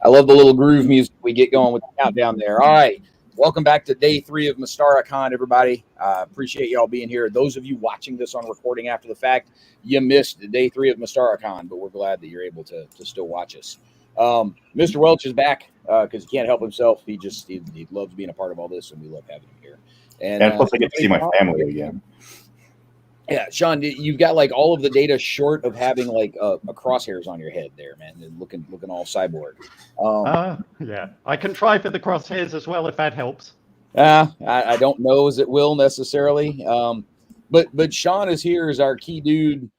love the little groove music we get going with the countdown there. All right. Welcome back to day 3 of MystaraCon, everybody. Appreciate y'all being here. Those of you watching this on recording after the fact, you missed day 3 of MystaraCon, but we're glad that you're able to still watch us. Mr. Welch is back because he can't help himself. He loves being a part of all this, and we love having him here. And plus, I get to see my family again. Yeah, Sean, you've got like all of the data short of having like a crosshairs on your head there, man, and looking all cyborg. Yeah, I can try for the crosshairs as well if that helps. I don't know as it will necessarily. But Sean is here as our key dude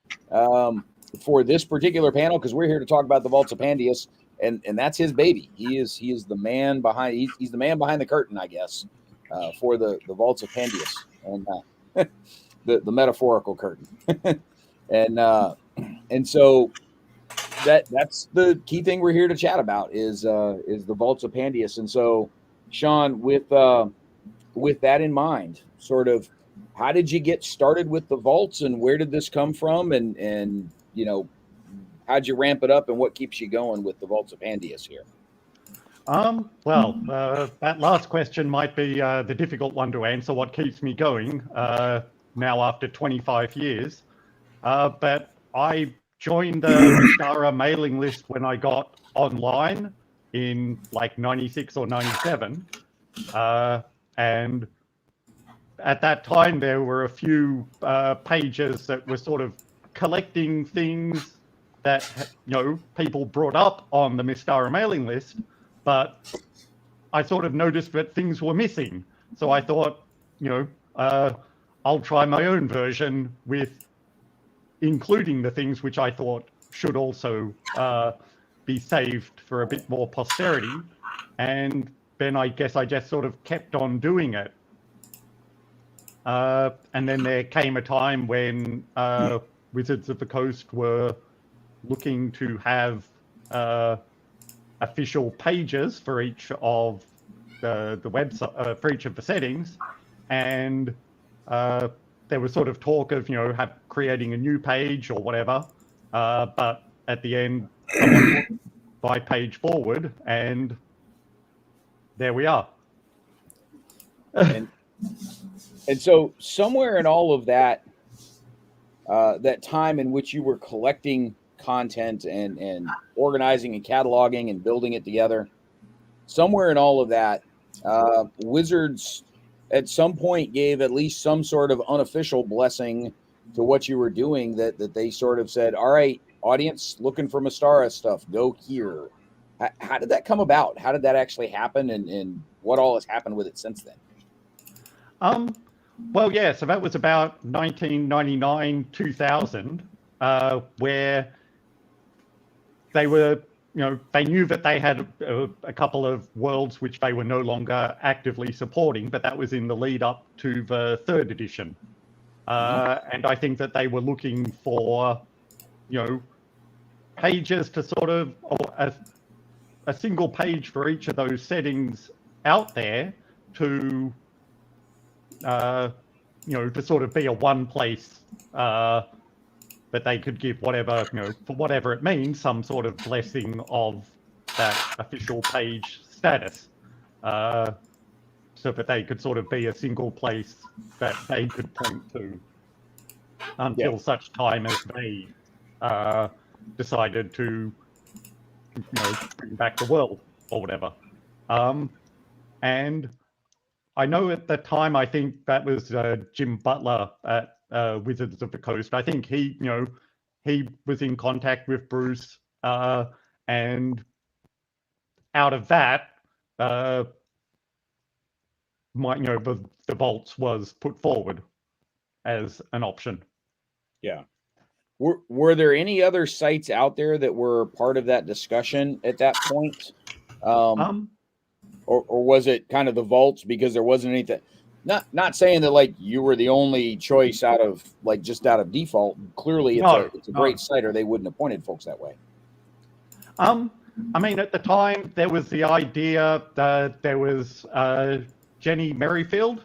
for this particular panel because we're here to talk about the Vaults of Pandius, and that's his baby. He is the man behind. He's the man behind the curtain, I guess, for the Vaults of Pandius and. The metaphorical curtain, and so that's the key thing we're here to chat about is the Vaults of Pandius. And so, Sean, with that in mind, sort of, how did you get started with the vaults, and where did this come from, and you know, how'd you ramp it up, and what keeps you going with the Vaults of Pandius here? Well, that last question might be the difficult one to answer. What keeps me going? Now after 25 years, but I joined the Mystara mailing list when I got online in like 96 or 97, and at that time there were a few pages that were sort of collecting things that people brought up on the Mystara mailing list, but I sort of noticed that things were missing, so I thought, I'll try my own version with including the things which I thought should also be saved for a bit more posterity. And then I guess I just sort of kept on doing it. And then there came a time when Wizards of the Coast were looking to have official pages for each of the website, for each of the settings. And there was sort of talk of, creating a new page or whatever, but at the end, someone put my page forward, and there we are. and so somewhere in all of that, that time in which you were collecting content and organizing and cataloging and building it together, somewhere in all of that, Wizards at some point gave at least some sort of unofficial blessing to what you were doing, that they sort of said, all right, audience looking for Mystara stuff, go here. How did that come about? How did that actually happen, and what all has happened with it since then? Well, yeah, so that was about 1999, 2000, where they were, they knew that they had a couple of worlds which they were no longer actively supporting, but that was in the lead up to the 3rd edition. And I think that they were looking for, pages to sort of, a single page for each of those settings out there to, to sort of be a one place, that they could give whatever, for whatever it means, some sort of blessing of that official page status, so that they could sort of be a single place that they could point to until such time as they decided to, bring back the world or whatever. And I know at the time, I think that was Jim Butler at Wizards of the Coast. I think he was in contact with Bruce, and out of that, the vaults was put forward as an option. Yeah. Were there any other sites out there that were part of that discussion at that point? Or was it kind of the vaults because there wasn't anything? Not saying that like you were the only choice out of default. Clearly, it's a great site, or they wouldn't have pointed folks that way. I mean, at the time, there was the idea that there was Jenny Merrifield,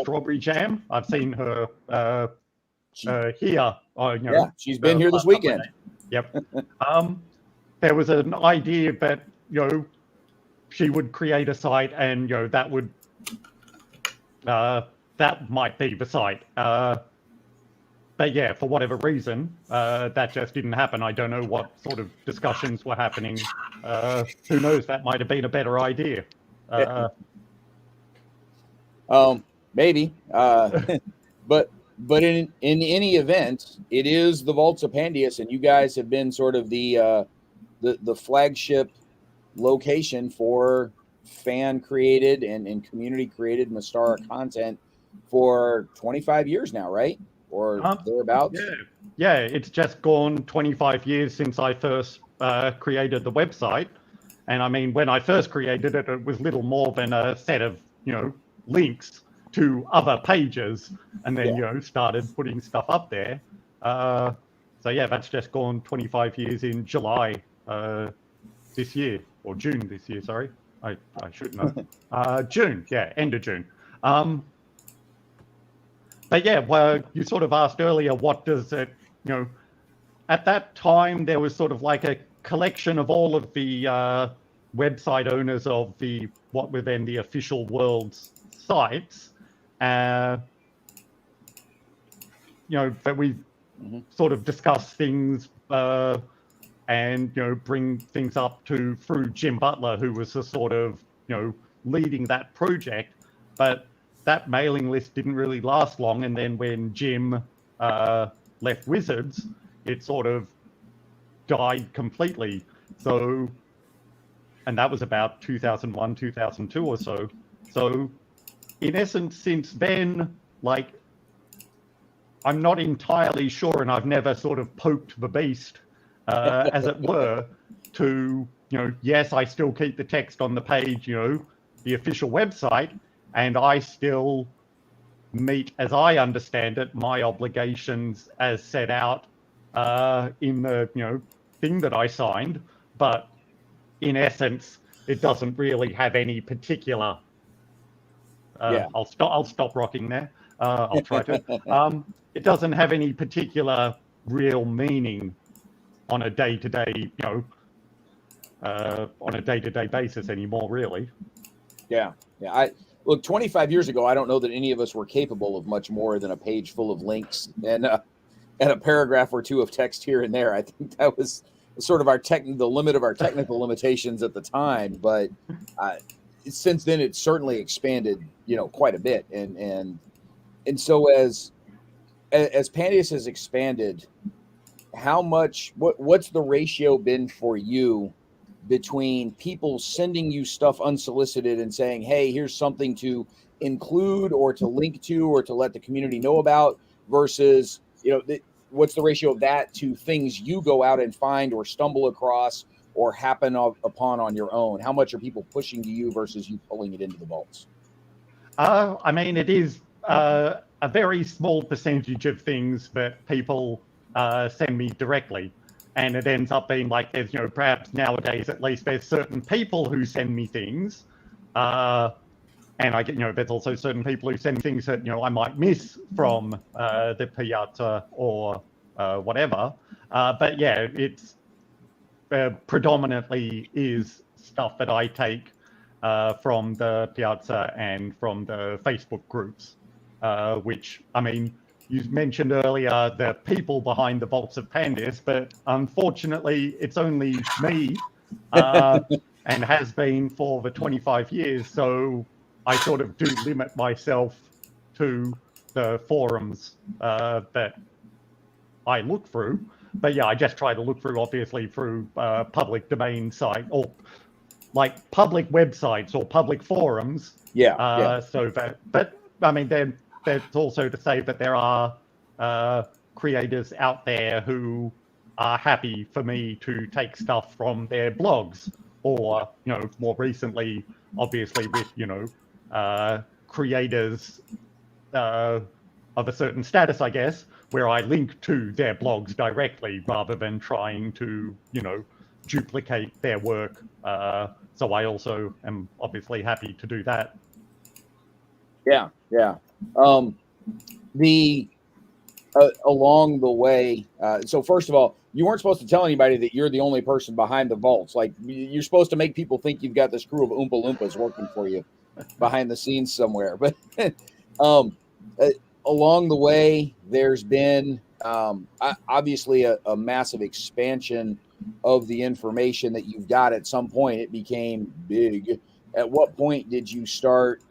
Strawberry Jam. I've seen her here. She's been here this weekend. Yep. There was an idea that she would create a site, and that would that might be the site. But yeah, for whatever reason, that just didn't happen. I don't know what sort of discussions were happening. Who knows? That might have been a better idea. Maybe. But in any event, it is the Vaults of Pandius, and you guys have been sort of the flagship location for fan created and community created Mystara content for 25 years now, right? Or thereabouts? Yeah, it's just gone 25 years since I first created the website. And I mean, when I first created it, it was little more than a set of, links to other pages, and then, started putting stuff up there. So yeah, that's just gone 25 years in July this year, or June this year, sorry. I should know. June, yeah, end of June. But yeah, well, you sort of asked earlier, what does it, at that time, there was sort of like a collection of all of the website owners of what were then the official world's sites, that we sort of discuss things and, bring things up through Jim Butler, who was the sort of, leading that project. But that mailing list didn't really last long, and then when Jim left Wizards, it sort of died completely. So, and that was about 2001, 2002 or so. So, in essence, since then, like, I'm not entirely sure, and I've never sort of poked the beast, as it were, to, yes, I still keep the text on the page, the official website, and I still meet, as I understand it, my obligations as set out in the thing that I signed. But in essence, it doesn't really have any particular. I'll stop rocking there. I'll try to. It doesn't have any particular real meaning on a day-to-day, on a day-to-day basis anymore, really. Yeah. Look, 25 years ago, I don't know that any of us were capable of much more than a page full of links and a paragraph or two of text here and there. I think that was sort of the limit of our technical limitations at the time. But since then, it's certainly expanded, quite a bit. And so as Pandius has expanded, what's the ratio been for you between people sending you stuff unsolicited and saying, hey, here's something to include or to link to or to let the community know about, versus, what's the ratio of that to things you go out and find or stumble across or happen upon on your own? How much are people pushing to you versus you pulling it into the vaults? I mean, it is a very small percentage of things that people send me directly. And it ends up being like there's, perhaps nowadays at least, there's certain people who send me things. And I get, there's also certain people who send things that, I might miss from the Piazza or whatever. But yeah, it's predominantly is stuff that I take from the Piazza and from the Facebook groups, which, I mean, you mentioned earlier the people behind the Vaults of Pandius, but unfortunately, it's only me and has been for the 25 years. So I sort of do limit myself to the forums that I look through. But yeah, I just try to look through, obviously, through public domain site or like public websites or public forums. Yeah. So that, but I mean, that's also to say that there are creators out there who are happy for me to take stuff from their blogs, or, more recently, obviously with, creators of a certain status, I guess, where I link to their blogs directly rather than trying to, duplicate their work. So I also am obviously happy to do that. Yeah. Along the way, so first of all, you weren't supposed to tell anybody that you're the only person behind the vaults. Like, you're supposed to make people think you've got this crew of Oompa Loompas working for you behind the scenes somewhere. But along the way, there's been obviously a massive expansion of the information that you've got. At some point, it became big. At what point did you start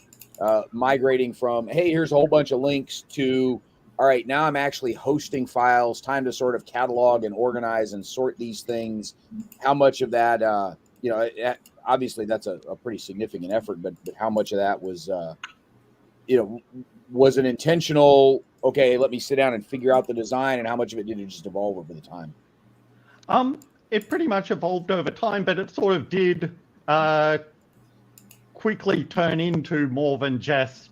migrating from, hey, here's a whole bunch of links, to, all right, now I'm actually hosting files, time to sort of catalog and organize and sort these things? How much of that, obviously that's a pretty significant effort, but how much of that was, was an intentional, okay, let me sit down and figure out the design, and how much of it did it just evolve over the time? It pretty much evolved over time, but it sort of did quickly turn into more than just,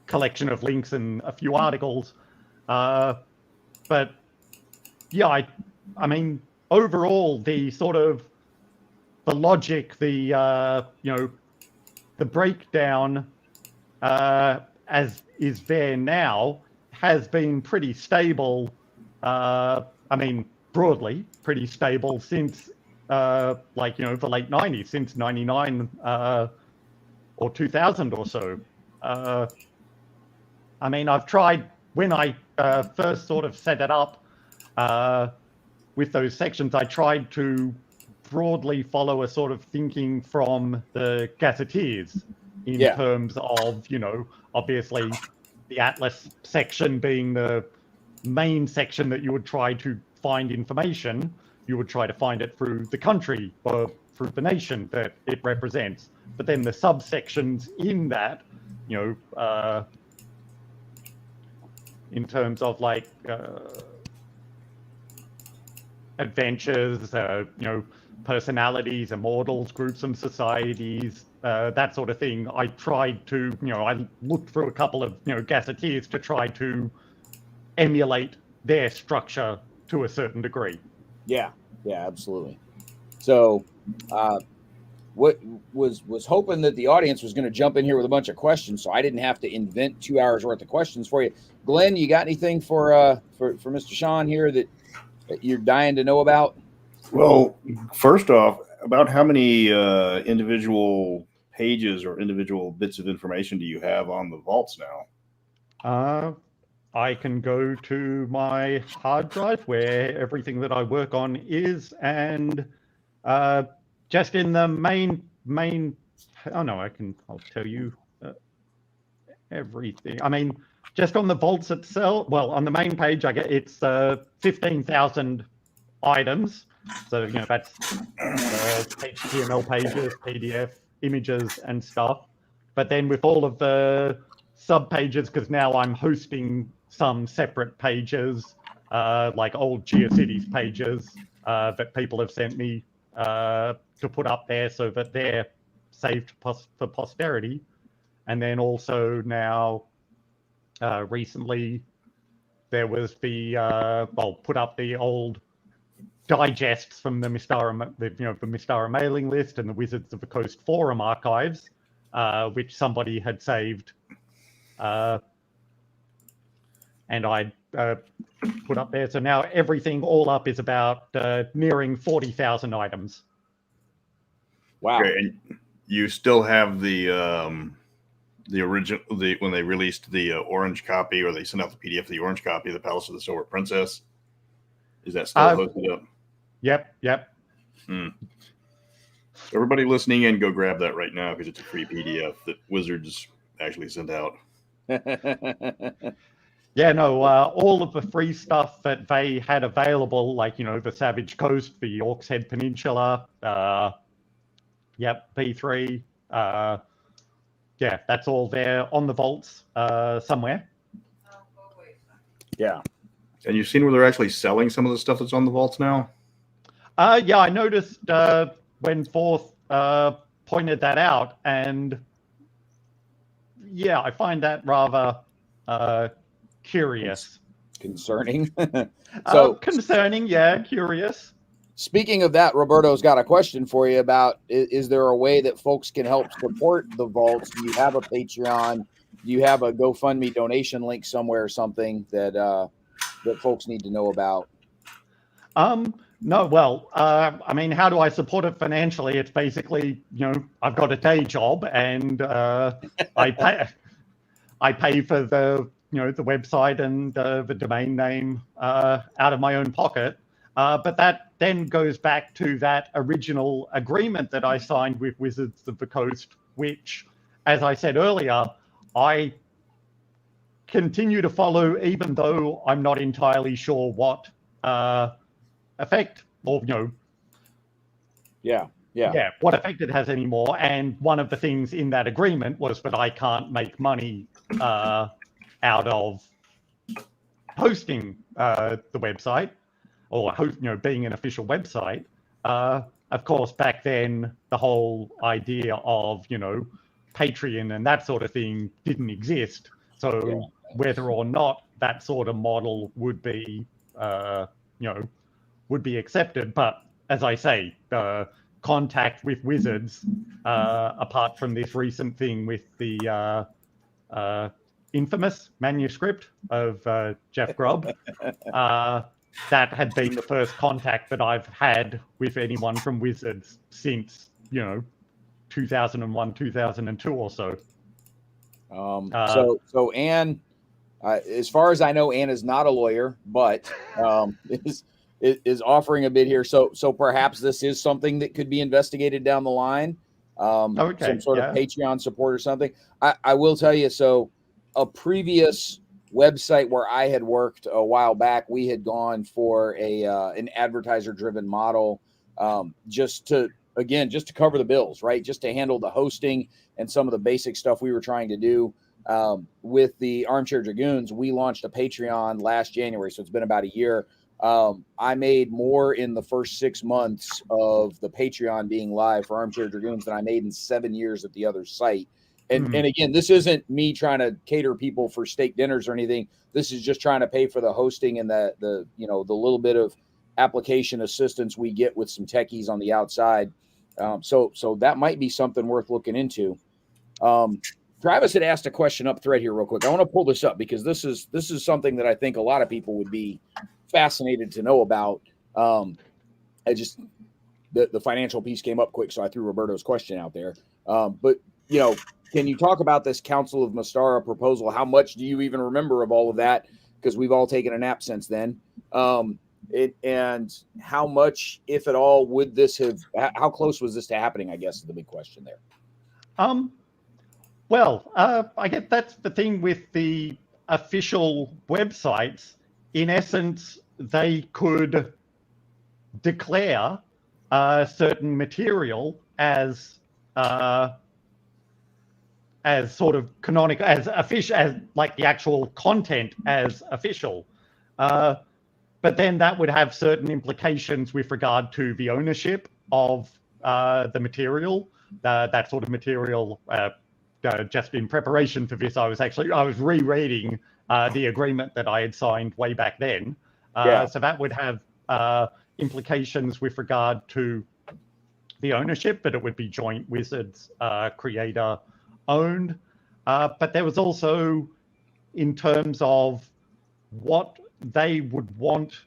collection of links and a few articles. But yeah, I mean, overall, the sort of the logic, the breakdown as is there now has been pretty stable. Broadly pretty stable since the late 90s, since 99 or 2000 or so. I've tried, when I first sort of set it up with those sections, I tried to broadly follow a sort of thinking from the gazetteers in terms of, obviously the Atlas section being the main section that you would try to find information. You would try to find it through the country or through the nation that it represents. But then the subsections in that, in terms of like adventures, personalities, immortals, groups and societies, that sort of thing, I tried to, I looked through a couple of, gazetteers to try to emulate their structure to a certain degree. Yeah, absolutely. So, what was hoping that the audience was going to jump in here with a bunch of questions, so I didn't have to invent 2 hours worth of questions for you. Glenn, you got anything for Mr. Sean here that you're dying to know about? Well, first off, about how many individual pages or individual bits of information do you have on the vaults now? I can go to my hard drive where everything that I work on is, and just in the main. I'll tell you everything. Just on the vaults itself. Well, on the main page, it's 15,000 items. So that's HTML pages, PDF, images, and stuff. But then with all of the sub pages, because now I'm hosting some separate pages, like old GeoCities pages that people have sent me to put up there so that they're saved for posterity. And then also now, recently, there was put up the old digests from the Mystara, the Mystara mailing list and the Wizards of the Coast forum archives, which somebody had saved. And I put up there. So now everything all up is about nearing 40,000 items. Wow. Okay, and you still have the original, when they released the orange copy, or they sent out the PDF of the orange copy of the Palace of the Silver Princess. Is that still hosted up? Yep. Everybody listening in, go grab that right now, because it's a free PDF that Wizards actually sent out. Yeah, no, all of the free stuff that they had available, like, the Savage Coast, the Orcs Head Peninsula, P3, that's all there on the vaults somewhere. Yeah. And you've seen where they're actually selling some of the stuff that's on the vaults now? I noticed when Forth pointed that out, and I find that rather curious. Concerning. Concerning, curious. Speaking of that, Roberto's got a question for you about, is there a way that folks can help support the vaults? Do you have a Patreon? Do you have a GoFundMe donation link somewhere or something that folks need to know about? No, well, I mean, how do I support it financially? It's basically, I've got a day job and I pay for the website and the domain name out of my own pocket. But that then goes back to that original agreement that I signed with Wizards of the Coast, which, as I said earlier, I continue to follow, even though I'm not entirely sure what effect or what effect it has anymore. And one of the things in that agreement was that I can't make money out of hosting the website or being an official website. Of course, back then the whole idea of Patreon and that sort of thing didn't exist. So whether or not that sort of model would be accepted, but as I say, contact with Wizards, apart from this recent thing with the infamous manuscript of Jeff Grubb, that had been the first contact that I've had with anyone from Wizards since 2001, 2002 or so. So Anne, as far as I know, Anne is not a lawyer, but is offering a bid here. So perhaps this is something that could be investigated down the line. Some sort of Patreon support or something. I will tell you, so a previous website where I had worked a while back, we had gone for an advertiser-driven model, just to cover the bills, right? Just to handle the hosting and some of the basic stuff we were trying to do. With the Armchair Dragoons, we launched a Patreon last January, so it's been about a year. I made more in the first 6 months of the Patreon being live for Armchair Dragoons than I made in 7 years at the other site. And again, this isn't me trying to cater people for steak dinners or anything. This is just trying to pay for the hosting and the little bit of application assistance we get with some techies on the outside. So that might be something worth looking into. Travis had asked a question up thread here real quick. I want to pull this up because this is something that I think a lot of people would be fascinated to know about. The financial piece came up quick, so I threw Roberto's question out there. But can you talk about this Council of Mystara proposal? How much do you even remember of all of that? Because we've all taken a nap since then. And how much, if at all, would this have? How close was this to happening? I guess is the big question there. Well, I guess that's the thing with the official websites. In essence, they could declare certain material as sort of canonical, as official, as like the actual content as official. But then that would have certain implications with regard to the ownership of the material. That sort of material. Just in preparation for this, I was rereading the agreement that I had signed way back then. So that would have implications with regard to the ownership, but it would be joint Wizards creator owned. But there was also, in terms of what they would want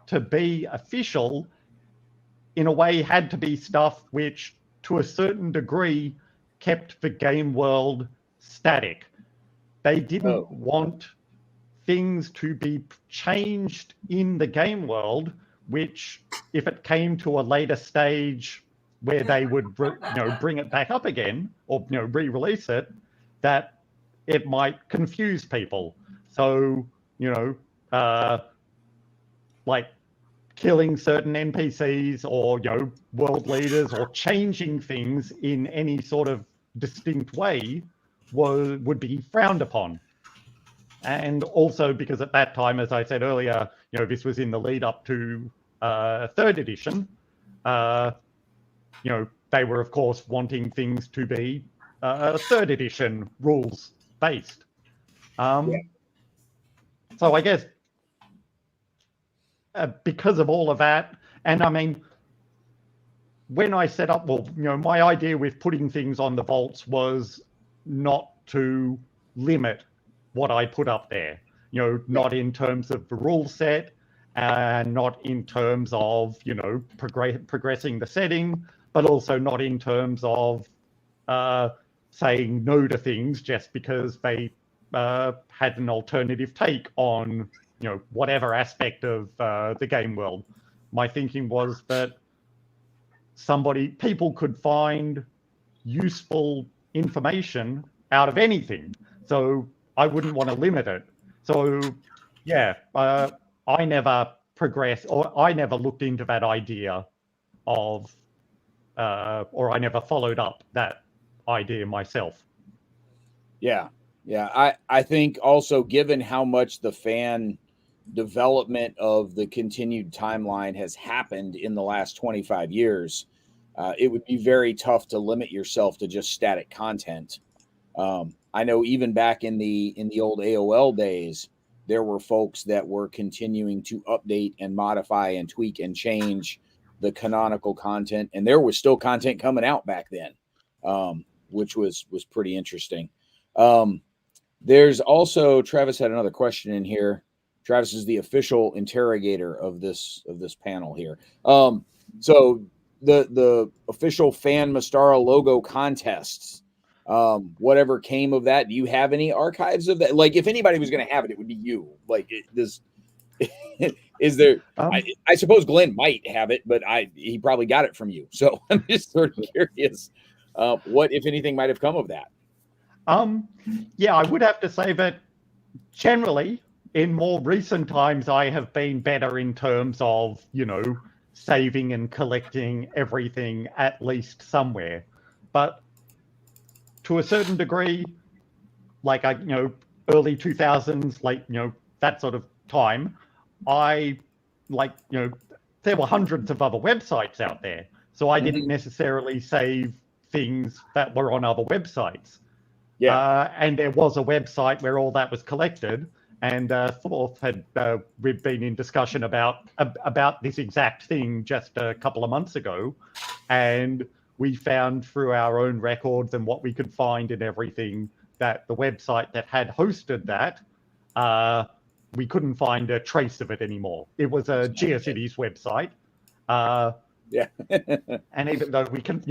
to be official, in a way had to be stuff which, to a certain degree, kept the game world static. They didn't want things to be changed in the game world, which, if it came to a later stage where they would bring it back up again or re-release it, that it might confuse people. So like killing certain NPCs or world leaders or changing things in any sort of distinct way would be frowned upon. And also because at that time, as I said earlier, this was in the lead up to third edition. They were of course wanting things to be third edition rules based. So I guess because of all of that, and I mean, when I set up, my idea with putting things on the vaults was not to limit what I put up there, not in terms of the rule set, not in terms of, progressing the setting, but also not in terms of saying no to things just because they had an alternative take on, whatever aspect of the game world. My thinking was that people could find useful information out of anything. So I wouldn't want to limit it. So yeah, I never progressed, or I never looked into that idea of, or I never followed up that idea myself. Yeah. I think also, given how much the fan development of the continued timeline has happened in the last 25 years, it would be very tough to limit yourself to just static content. I know even back in the old AOL days, there were folks that were continuing to update and modify and tweak and change the canonical content, and there was still content coming out back then, which was pretty interesting. There's also, Travis had another question in here. Travis is the official interrogator of this panel here. So the official fan Mystara logo contests, whatever came of that, do you have any archives of that? Like, if anybody was going to have it, it would be you. Like, this is there? I suppose Glenn might have it, but he probably got it from you. So I'm just sort of curious, what, if anything, might have come of that. Yeah, I would have to say that generally, in more recent times, I have been better in terms of, saving and collecting everything at least somewhere. But to a certain degree, like, early 2000s, like, that sort of time, there were hundreds of other websites out there. So I didn't necessarily save things that were on other websites. Yeah, and there was a website where all that was collected, and Thorth we've been in discussion about this exact thing just a couple of months ago, and we found through our own records and what we could find and everything that the website that had hosted that, we couldn't find a trace of it anymore. It was a GeoCities website. And even though we can,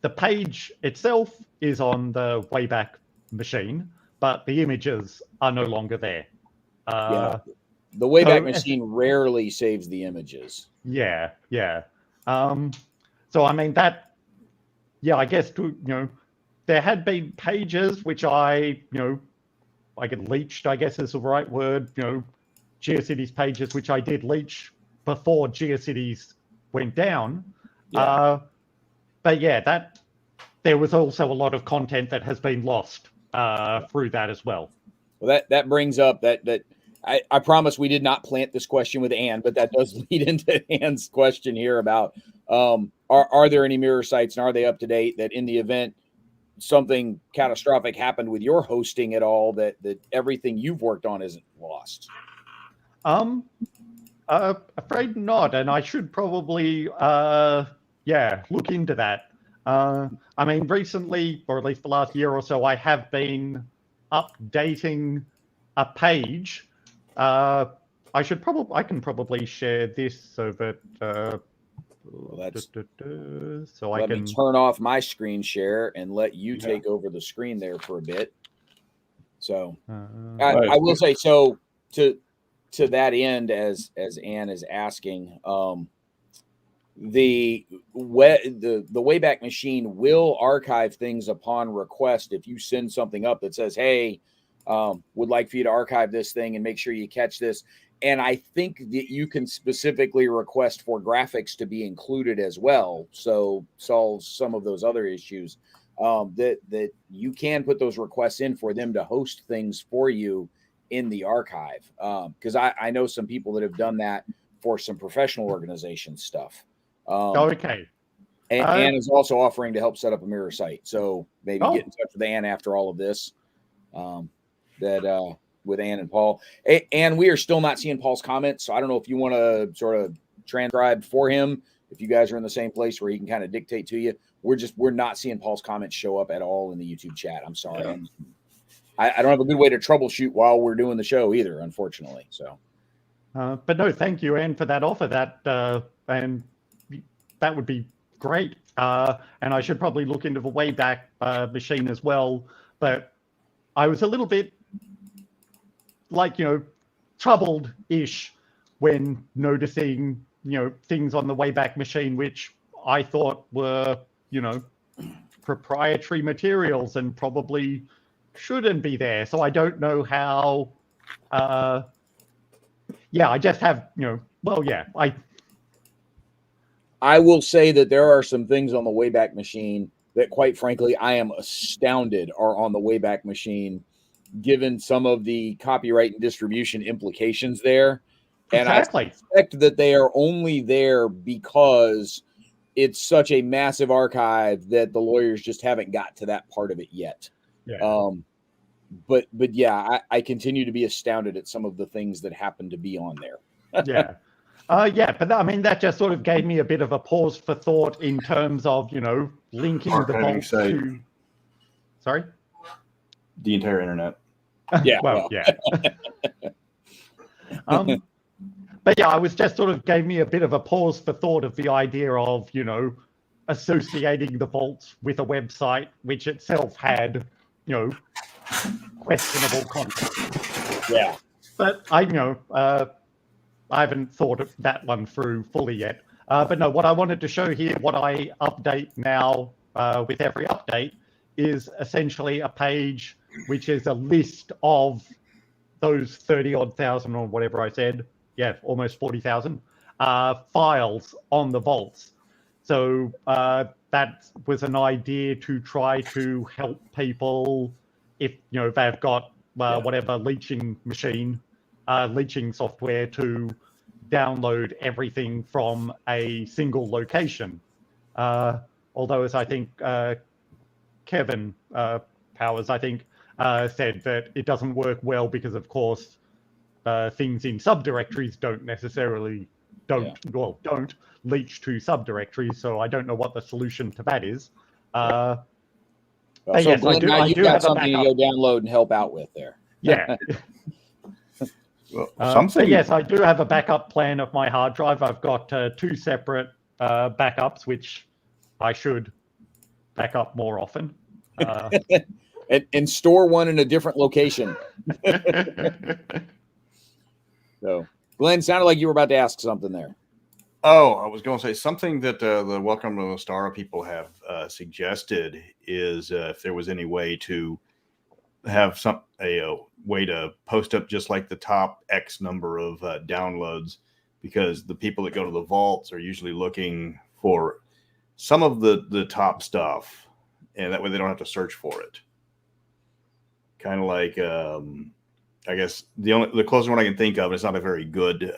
the page itself is on the Wayback Machine, but the images are no longer there. The Wayback Machine rarely saves the images. Yeah. So I mean I guess there had been pages which I get leached, I guess is the right word. GeoCities pages which I did leach before GeoCities went down. But yeah, there was also a lot of content that has been lost through that as well. Well, that brings up that I promise we did not plant this question with Anne, but that does lead into Anne's question here about are there any mirror sites and are they up to date, that in the event something catastrophic happened with your hosting at all, that everything you've worked on isn't lost? Afraid not, and I should probably look into that. I mean, recently, or at least the last year or so, I have been updating a page. I can probably share this so that let me turn off my screen share and let you take over the screen there for a bit. So I will say, so to that end, as Anne is asking, the Wayback Machine will archive things upon request. If you send something up that says, hey, would like for you to archive this thing and make sure you catch this. And I think that you can specifically request for graphics to be included as well. So solves some of those other issues, that you can put those requests in for them to host things for you in the archive. Because I know some people that have done that for some professional organization stuff. Okay. And Anne is also offering to help set up a mirror site. So maybe get in touch with Anne after all of this. With Anne and Paul. And we are still not seeing Paul's comments. So I don't know if you want to sort of transcribe for him, if you guys are in the same place where he can kind of dictate to you. We're not seeing Paul's comments show up at all in the YouTube chat. I'm sorry. Yeah. I don't have a good way to troubleshoot while we're doing the show either, unfortunately. So But no, thank you, Anne, for that offer. And that would be great. And I should probably look into the Wayback Machine as well. But I was a little bit troubled-ish when noticing, things on the Wayback Machine, which I thought were, proprietary materials and probably shouldn't be there. So I don't know how. I just have, I will say that there are some things on the Wayback Machine that, quite frankly, I am astounded are on the Wayback Machine, given some of the copyright and distribution implications there. And exactly. I suspect that they are only there because it's such a massive archive that the lawyers just haven't got to that part of it yet. Yeah. But yeah, I continue to be astounded at some of the things that happen to be on there. Yeah. But I mean, that just sort of gave me a bit of a pause for thought in terms of, linking the Archiving vault site. to. Sorry? The entire internet. Yeah. Yeah. But yeah, I was just sort of gave me a bit of a pause for thought of the idea of, associating the vaults with a website which itself had, questionable content. Yeah. But I haven't thought of that one through fully yet. But no, what I wanted to show here, what I update now with every update, is essentially a page which is a list of those 30-odd thousand or whatever I said. Yeah, almost 40,000 files on the vaults. So that was an idea to try to help people if they've got whatever leaching software to download everything from a single location. Although, as I think Kevin Powers, said that it doesn't work well because, of course, things in subdirectories don't leach to subdirectories. So I don't know what the solution to that is. So yes, Glenn, now you've got something to go download and help out with there. Yeah. Something. Yes, I do have a backup plan of my hard drive. I've got 2 separate backups, which I should back up more often. And store one in a different location. So, Glenn, sounded like you were about to ask something there. Oh, I was going to say something that the Welcome to Mystara people have suggested is if there was any way to have a way to post up just like the top X number of downloads, because the people that go to the vaults are usually looking for some of the top stuff, and that way they don't have to search for it. Kind of like, I guess the closest one I can think of, and it's not a very good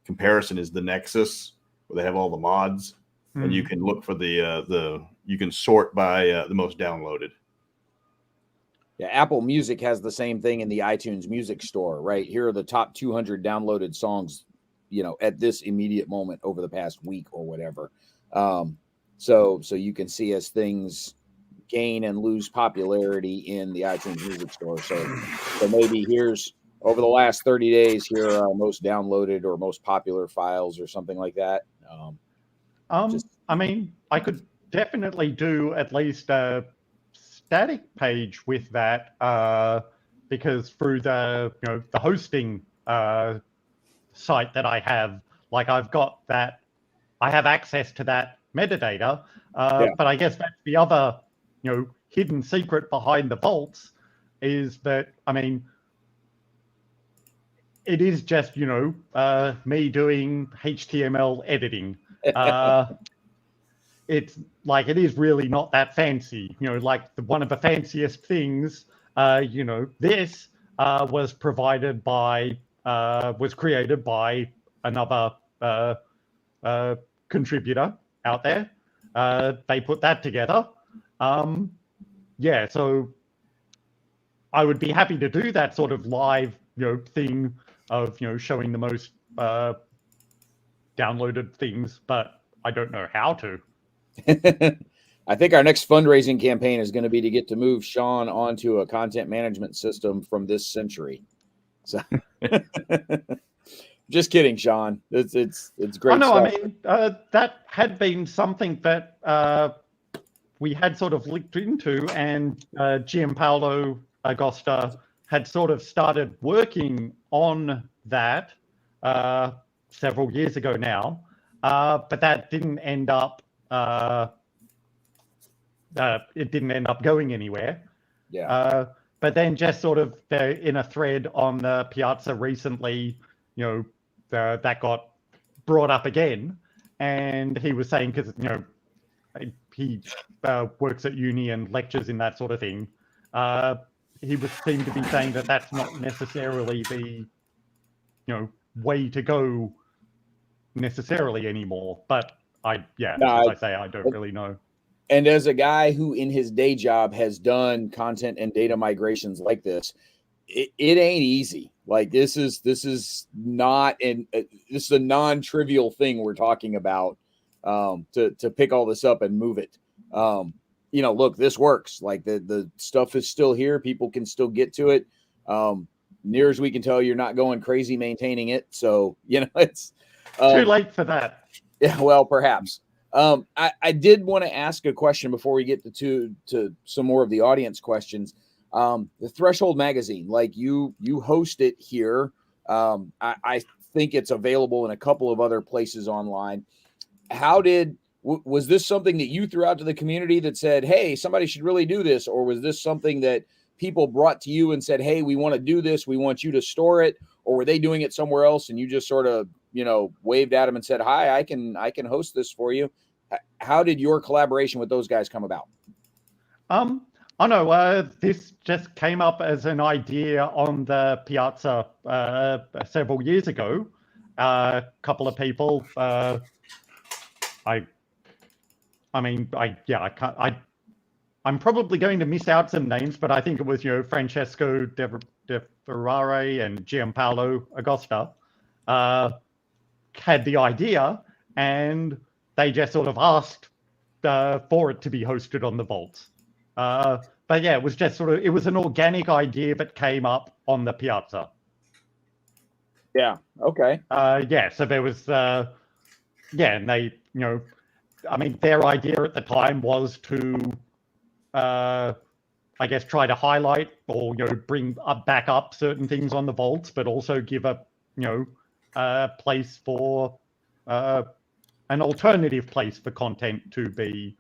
comparison, is the Nexus, where they have all the mods, and you can look for you can sort by the most downloaded. Yeah, Apple Music has the same thing in the iTunes Music Store, right? Here are the top 200 downloaded songs, at this immediate moment over the past week or whatever. So you can see as things gain and lose popularity in the iTunes Music Store. So maybe here's over the last 30 days, here are most downloaded or most popular files or something like that. I mean, I could definitely do at least a static page with that because through the the hosting site that I have, I've got that, I have access to that metadata. But I guess that's the other hidden secret behind the vaults, is that it is just me doing HTML editing. It's it is really not that fancy. One of the fanciest things, this was provided by, was created by another contributor out there. They put that together. So I would be happy to do that sort of live, thing of, showing the most downloaded things, but I don't know how to. I think our next fundraising campaign is going to be to get to move Sean onto a content management system from this century. So Just kidding, Sean. It's great. Oh no, stuff. I mean that had been something that we had sort of looked into, and Gianpaolo Agosta had sort of started working on that several years ago now, but that didn't end up. It didn't end up going anywhere. Yeah. But then just sort of in a thread on the Piazza recently, that got brought up again, and he was saying, because he works at uni and lectures in that sort of thing, he seemed to be saying that that's not necessarily the way to go necessarily anymore. But as I say, I don't really know. And as a guy who in his day job has done content and data migrations like this, it ain't easy. Like this is not this is a non-trivial thing we're talking about, to pick all this up and move it. Look, this works. Like the stuff is still here. People can still get to it. Near as we can tell, you're not going crazy maintaining it. So, it's too late for that. Yeah, well, perhaps. I did want to ask a question before we get to some more of the audience questions. The Threshold magazine, like you host it here. I think it's available in a couple of other places online. Was this something that you threw out to the community that said, hey, somebody should really do this? Or was this something that people brought to you and said, hey, we want to do this, we want you to store it? Or were they doing it somewhere else and you just sort of, waved at them and said, hi, I can host this for you? How did your collaboration with those guys come about? I know this just came up as an idea on the Piazza several years ago. A couple of people, I'm probably going to miss out some names, but I think it was, Francesco De Ferrari and Gianpaolo Agosta had the idea, and they just sort of asked for it to be hosted on the Vaults. But yeah, it was just it was an organic idea that came up on the Piazza. Yeah. Okay. So there was, and they, their idea at the time was to, try to highlight or, bring back up certain things on the Vaults, but also give a place for, an alternative place for content to be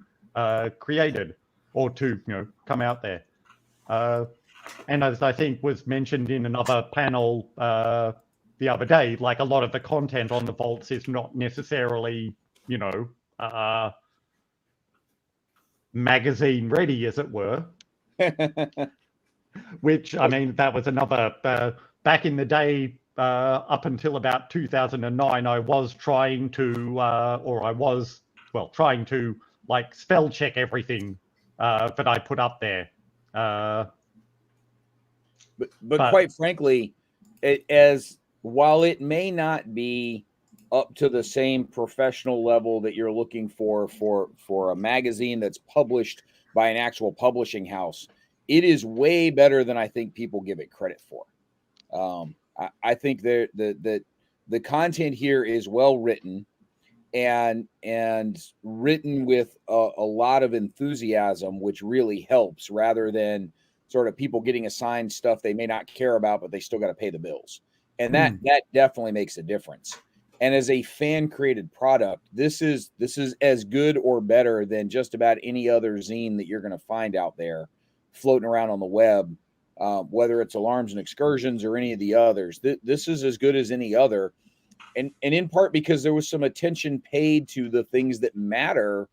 created or to come out there. And as I think was mentioned in another panel the other day, like a lot of the content on the Vaults is not necessarily magazine ready, as it were. Which, that was another back in the day, up until about 2009, I was trying to like spell check everything that I put up there. But quite frankly, while it may not be up to the same professional level that you're looking for a magazine that's published by an actual publishing house, it is way better than I think people give it credit for. I think that the content here is well written and written with a lot of enthusiasm, which really helps, rather than sort of people getting assigned stuff they may not care about, but they still got to pay the bills. And that definitely makes a difference. And as a fan created product, this is as good or better than just about any other zine that you're going to find out there floating around on the web, whether it's Alarms and Excursions or any of the others. This is as good as any other. And in part because there was some attention paid to the things that matter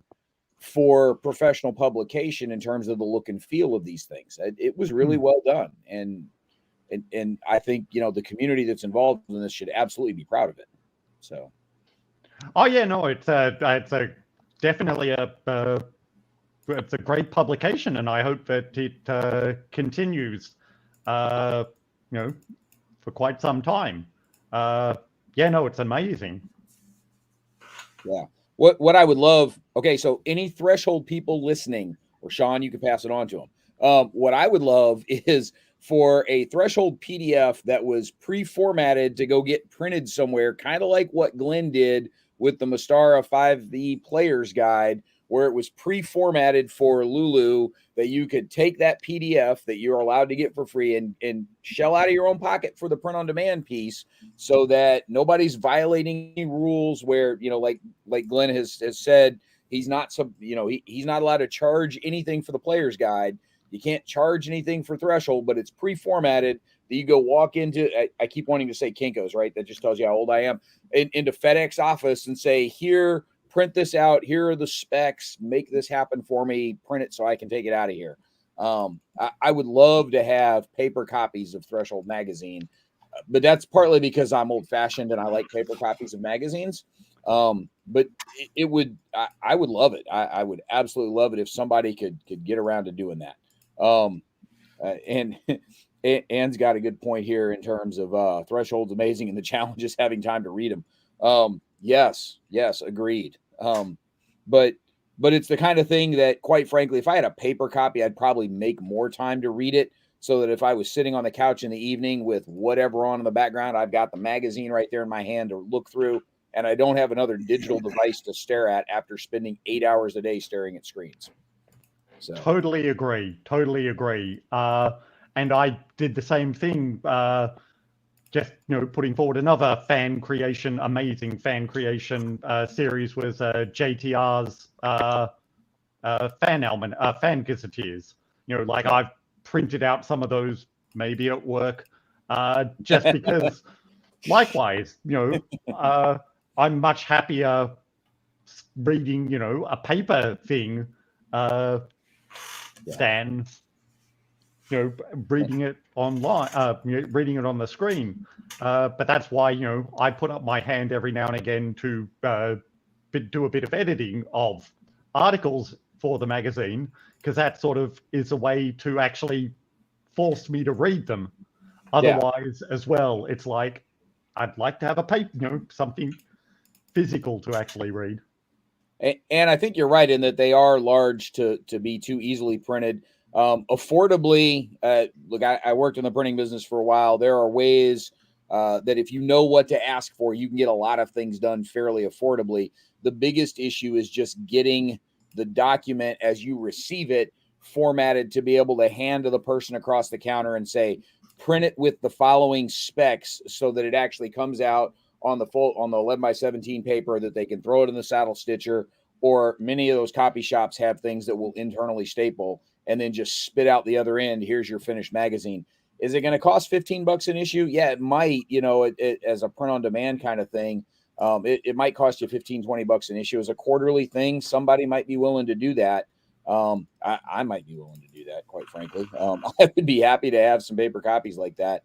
for professional publication in terms of the look and feel of these things. It was really well done. And I think, the community that's involved in this should absolutely be proud of it. So. Oh yeah, no, it's definitely it's a great publication, and I hope that it continues, for quite some time. It's amazing. Yeah. What I would love. Okay, so any Threshold people listening, or Sean, you can pass it on to them. What I would love is for a Threshold PDF that was pre-formatted to go get printed somewhere, kind of like what Glenn did with the Mystara 5e Player's Guide, where it was pre-formatted for Lulu, that you could take that PDF that you're allowed to get for free and shell out of your own pocket for the print-on-demand piece, so that nobody's violating any rules where, like Glenn has said, he's not he's not allowed to charge anything for the Player's Guide. You can't charge anything for Threshold, but it's pre-formatted that you go walk into. I keep wanting to say Kinko's, right? That just tells you how old I am. Into FedEx office and say, here, print this out. Here are the specs. Make this happen for me. Print it so I can take it out of here. I would love to have paper copies of Threshold magazine, but that's partly because I'm old-fashioned and I like paper copies of magazines. But it would, I would love it. I would absolutely love it if somebody could get around to doing that. And Ann's got a good point here in terms of Threshold's amazing and the challenge is having time to read them. Yes, agreed. But it's the kind of thing that, quite frankly, if I had a paper copy, I'd probably make more time to read it, so that if I was sitting on the couch in the evening with whatever on in the background, I've got the magazine right there in my hand to look through, and I don't have another digital device to stare at after spending 8 hours a day staring at screens. So. Totally agree. And I did the same thing, just putting forward another amazing fan creation series was JTR's fan gazetteers. Like I've printed out some of those maybe at work, just because likewise, I'm much happier reading, a paper thing than reading it online, reading it on the screen. But that's why I put up my hand every now and again to do a bit of editing of articles for the magazine, because that sort of is a way to actually force me to read them. Otherwise, as well, it's like I'd like to have a paper, something physical to actually read. And I think you're right in that they are large to be too easily printed. Affordably, look, I worked in the printing business for a while. There are ways that if you know what to ask for, you can get a lot of things done fairly affordably. The biggest issue is just getting the document as you receive it formatted to be able to hand to the person across the counter and say, print it with the following specs, so that it actually comes out on the 11x17 paper that they can throw it in the saddle stitcher, or many of those copy shops have things that will internally staple and then just spit out the other end. Here's your finished magazine. Is it going to cost $15 an issue? Yeah, it might, as a print on demand kind of thing. It might cost you $15-20 an issue. As a quarterly thing, somebody might be willing to do that. I might be willing to do that, quite frankly. I would be happy to have some paper copies like that.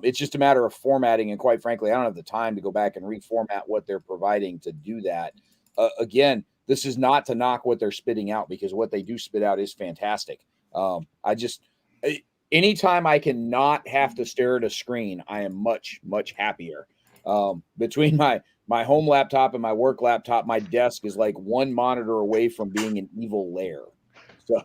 It's just a matter of formatting, and quite frankly, I don't have the time to go back and reformat what they're providing to do that. Again, this is not to knock what they're spitting out, because what they do spit out is fantastic. Anytime I can not have to stare at a screen, I am much, much happier. Between my home laptop and my work laptop, my desk is like one monitor away from being an evil lair. So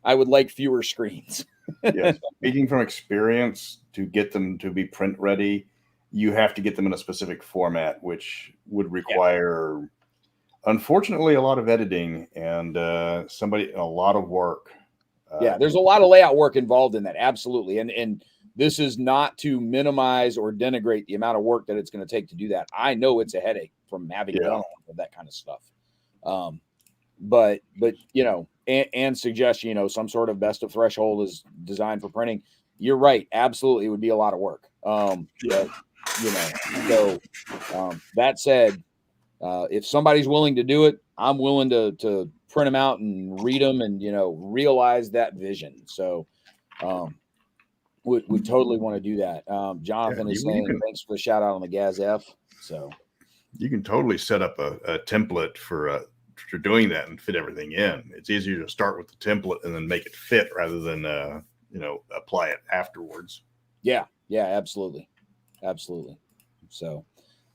I would like fewer screens. Yes. Speaking from experience, to get them to be print ready, you have to get them in a specific format, which would require, unfortunately, a lot of editing and a lot of work. There's a lot of layout work involved in that. Absolutely. And this is not to minimize or denigrate the amount of work that it's going to take to do that. I know it's a headache from having done all of that kind of stuff. But and suggest, some sort of best of Threshold is designed for printing. You're right. Absolutely. It would be a lot of work. That said, if somebody's willing to do it, I'm willing to print them out and read them and, realize that vision. So, we totally want to do that. Jonathan is saying, thanks for the shout out on the Gaz F. So you can totally set up a template for doing that and fit everything in. It's easier to start with the template and then make it fit rather than, apply it afterwards. Yeah, absolutely. So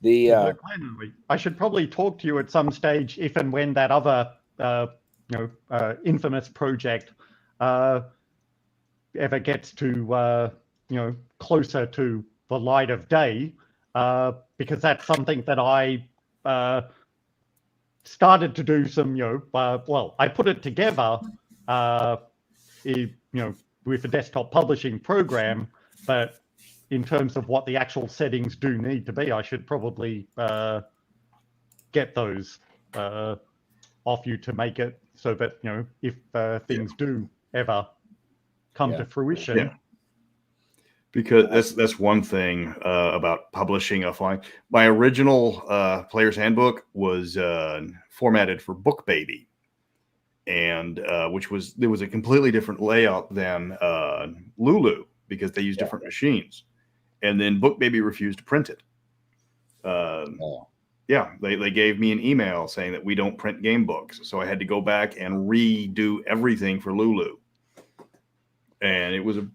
I should probably talk to you at some stage if and when that other infamous project ever gets to closer to the light of day, because that's something that I started to do some, I put it together, with a desktop publishing program, but in terms of what the actual settings do need to be, I should probably get those off you to make it so that, if things do ever come to fruition. Yeah. Because that's one thing about publishing offline. My original Player's Handbook was formatted for BookBaby, and there was a completely different layout than Lulu because they use different machines, and then BookBaby refused to print it. Yeah, they gave me an email saying that we don't print game books, so I had to go back and redo everything for Lulu, and it was a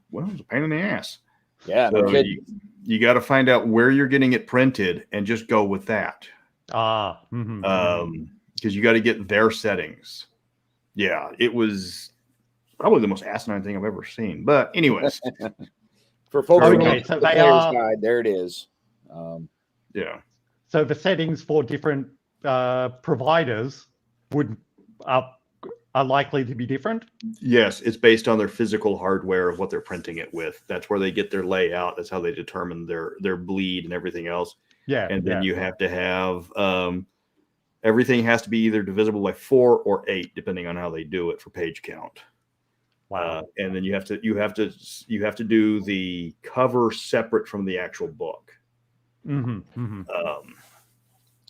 pain in the ass. Yeah, so you got to find out where you're getting it printed and just go with that. Because you got to get their settings. Yeah, it was probably the most asinine thing I've ever seen. But anyways, for folks who okay, so the Player's Guide, there it is. Yeah. So the settings for different providers are likely to be different? Yes, it's based on their physical hardware of what they're printing it with. That's where they get their layout. That's how they determine their bleed and everything else. Yeah. And then you have to have everything has to be either divisible by 4 or 8, depending on how they do it for page count. Wow. And then you have to do the cover separate from the actual book.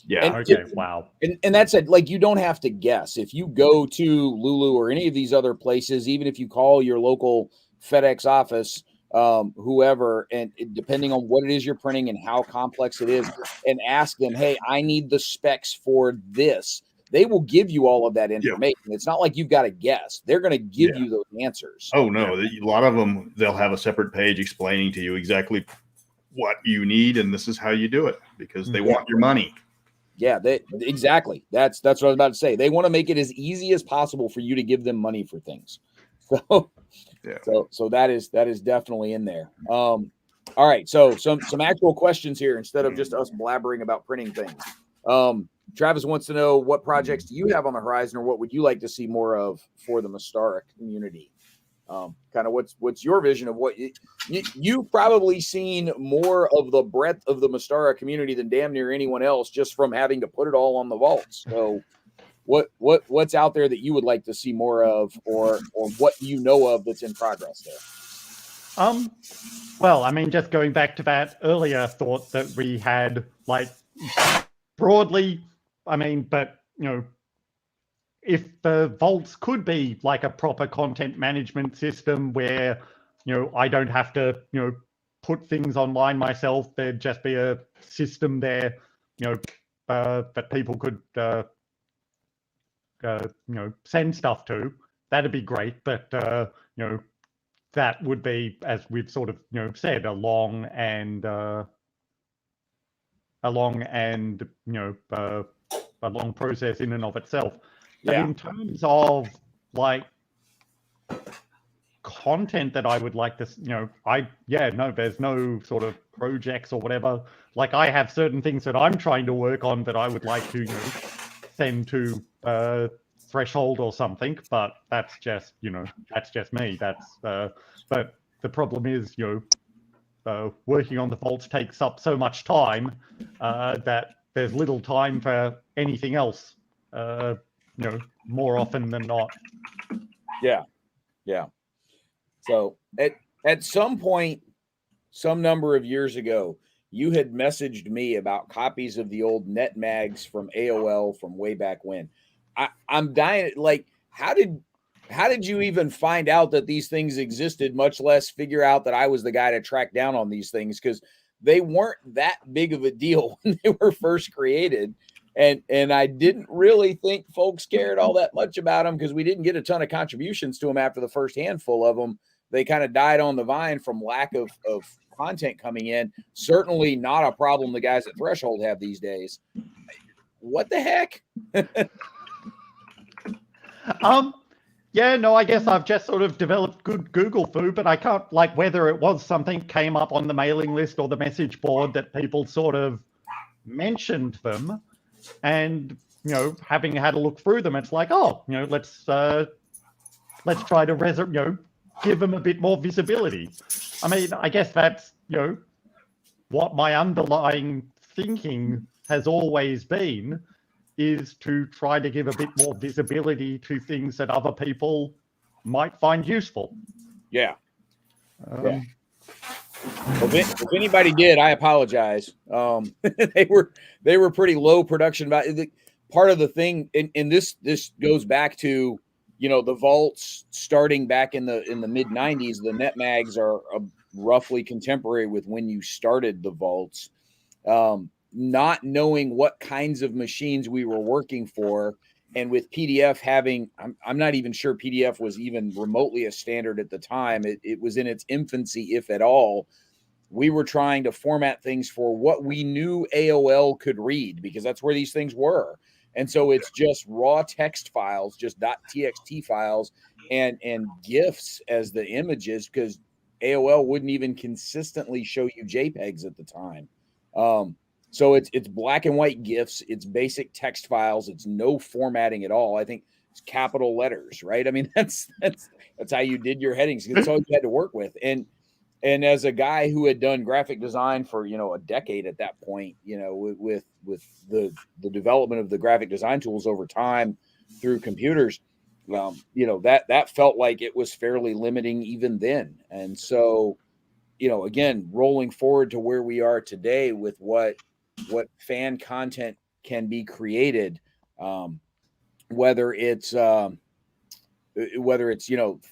Yeah. And okay. Wow. And that's it. Like, you don't have to guess. If you go to Lulu or any of these other places, even if you call your local FedEx office, whoever, and depending on what it is you're printing and how complex it is, and ask them, hey, I need the specs for this. They will give you all of that information. Yeah. It's not like you've got to guess. They're going to give you those answers. Oh, no. A lot of them, they'll have a separate page explaining to you exactly what you need, and this is how you do it, because they want your money. Yeah, exactly. That's what I was about to say. They want to make it as easy as possible for you to give them money for things. So, so that is definitely in there. All right. So some actual questions here instead of just us blabbering about printing things. Travis wants to know, what projects do you have on the horizon, or what would you like to see more of for the Mystara community? Kind of what's your vision of what you've probably seen more of the breadth of the Mystara community than damn near anyone else, just from having to put it all on the vaults. So what's out there that you would like to see more of, or what you know of that's in progress there? Well, I mean, just going back to that earlier thought that we had, like, broadly, I mean, but if the vaults could be like a proper content management system where, I don't have to, put things online myself, there'd just be a system there, that people could, send stuff to, that'd be great. But, that would be, as we've sort of, said, a long and a long process in and of itself. But in terms of, like, content that I would like to, there's no sort of projects or whatever. Like, I have certain things that I'm trying to work on that I would like to, send to Threshold or something, but that's just me. But the problem is, working on the vaults takes up so much time that there's little time for anything else. More often than not. Yeah. So at some point, some number of years ago, you had messaged me about copies of the old net mags from AOL from way back when. I'm dying. Like, how did you even find out that these things existed, much less figure out that I was the guy to track down on these things? Because they weren't that big of a deal when they were first created. And I didn't really think folks cared all that much about them, because we didn't get a ton of contributions to them after the first handful of them. They kind of died on the vine from lack of content coming in. Certainly not a problem the guys at Threshold have these days. What the heck? Yeah, no, I guess I've just sort of developed good Google foo, but I can't, like, whether it was something came up on the mailing list or the message board that people sort of mentioned them, and having had a look through them, it's like, oh, let's try to give them a bit more visibility. I mean, I guess that's what my underlying thinking has always been, is to try to give a bit more visibility to things that other people might find useful. Yeah. Yeah. Well, if anybody did, I apologize. They were pretty low production. Part of the thing, and this goes back to the vaults starting back in the mid 90s. The net mags are roughly contemporary with when you started the vaults. Not knowing what kinds of machines we were working for, and with PDF having, I'm not even sure PDF was even remotely a standard at the time. It was in its infancy, if at all. We were trying to format things for what we knew AOL could read, because that's where these things were. And so it's just raw text files, just .txt files, and GIFs as the images, because AOL wouldn't even consistently show you JPEGs at the time. So it's black and white GIFs, it's basic text files, it's no formatting at all. I think it's capital letters, right? I mean, that's how you did your headings. That's all you had to work with. And as a guy who had done graphic design for a decade at that point, with the development of the graphic design tools over time through computers, that felt like it was fairly limiting even then. And so, again, rolling forward to where we are today with what fan content can be created, whether it's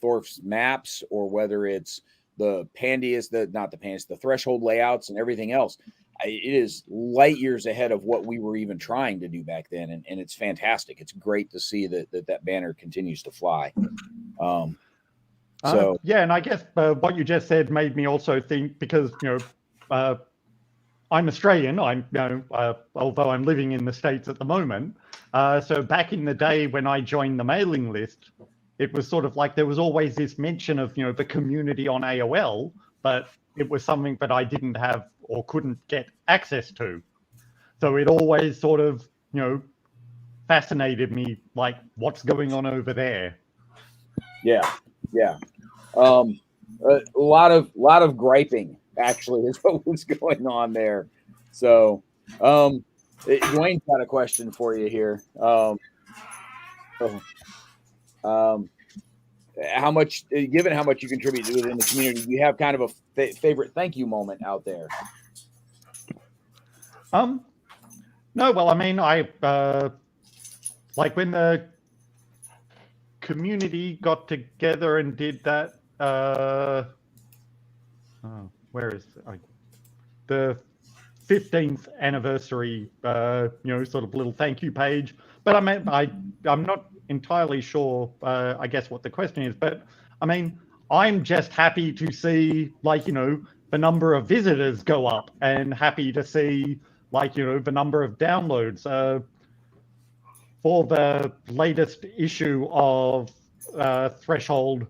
Thorf's maps, or whether it's the Pandius, the threshold layouts and everything else, it is light years ahead of what we were even trying to do back then. And it's fantastic. It's great to see that banner continues to fly. So yeah, and I guess what you just said made me also think, because I'm Australian. Although I'm living in the States at the moment. So back in the day when I joined the mailing list, it was sort of like there was always this mention of the community on AOL, but it was something that I didn't have or couldn't get access to. So it always sort of fascinated me, like, what's going on over there. Yeah. A lot of griping actually is what was going on there. So Dwayne's got a question for you here. How much, given how much you contribute to within the community, do you have kind of a favorite thank you moment out there? No, well, I mean, I like when the community got together and did that. Where is the 15th anniversary? Sort of little thank you page. But I mean, I'm not entirely sure. I guess what the question is, but I mean, I'm just happy to see, like, the number of visitors go up, and happy to see, like, the number of downloads. For the latest issue of Threshold,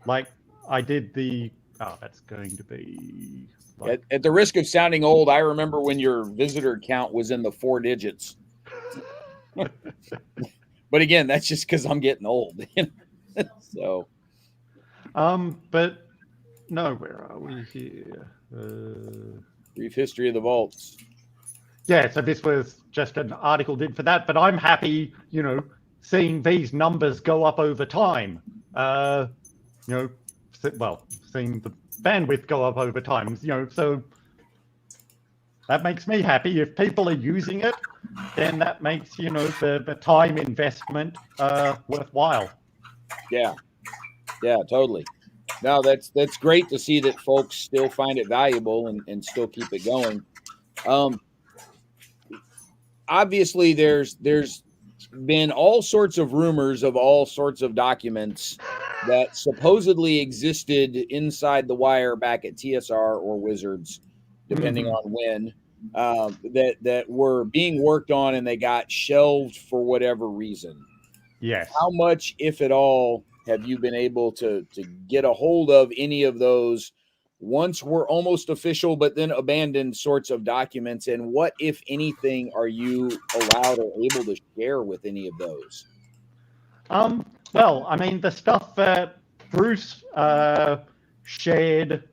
like, I did the, that's going to be... Like, at the risk of sounding old, I remember when your visitor count was in the 4 digits. But again, that's just because I'm getting old. So... but no, where are we here? Brief history of the vaults. Yeah, so this was just an article did for that, but I'm happy, seeing these numbers go up over time. Seeing the bandwidth go up over time, so that makes me happy. If people are using it, then that makes, the time investment worthwhile. Yeah, totally. No, that's great to see that folks still find it valuable and still keep it going. Obviously, there's been all sorts of rumors of all sorts of documents that supposedly existed inside the wire back at TSR or Wizards, depending on when, that were being worked on, and they got shelved for whatever reason. Yes. How much, if at all, have you been able to get a hold of any of those once were almost official, but then abandoned sorts of documents? And what, if anything, are you allowed or able to share with any of those? Well, I mean, the stuff that Bruce shared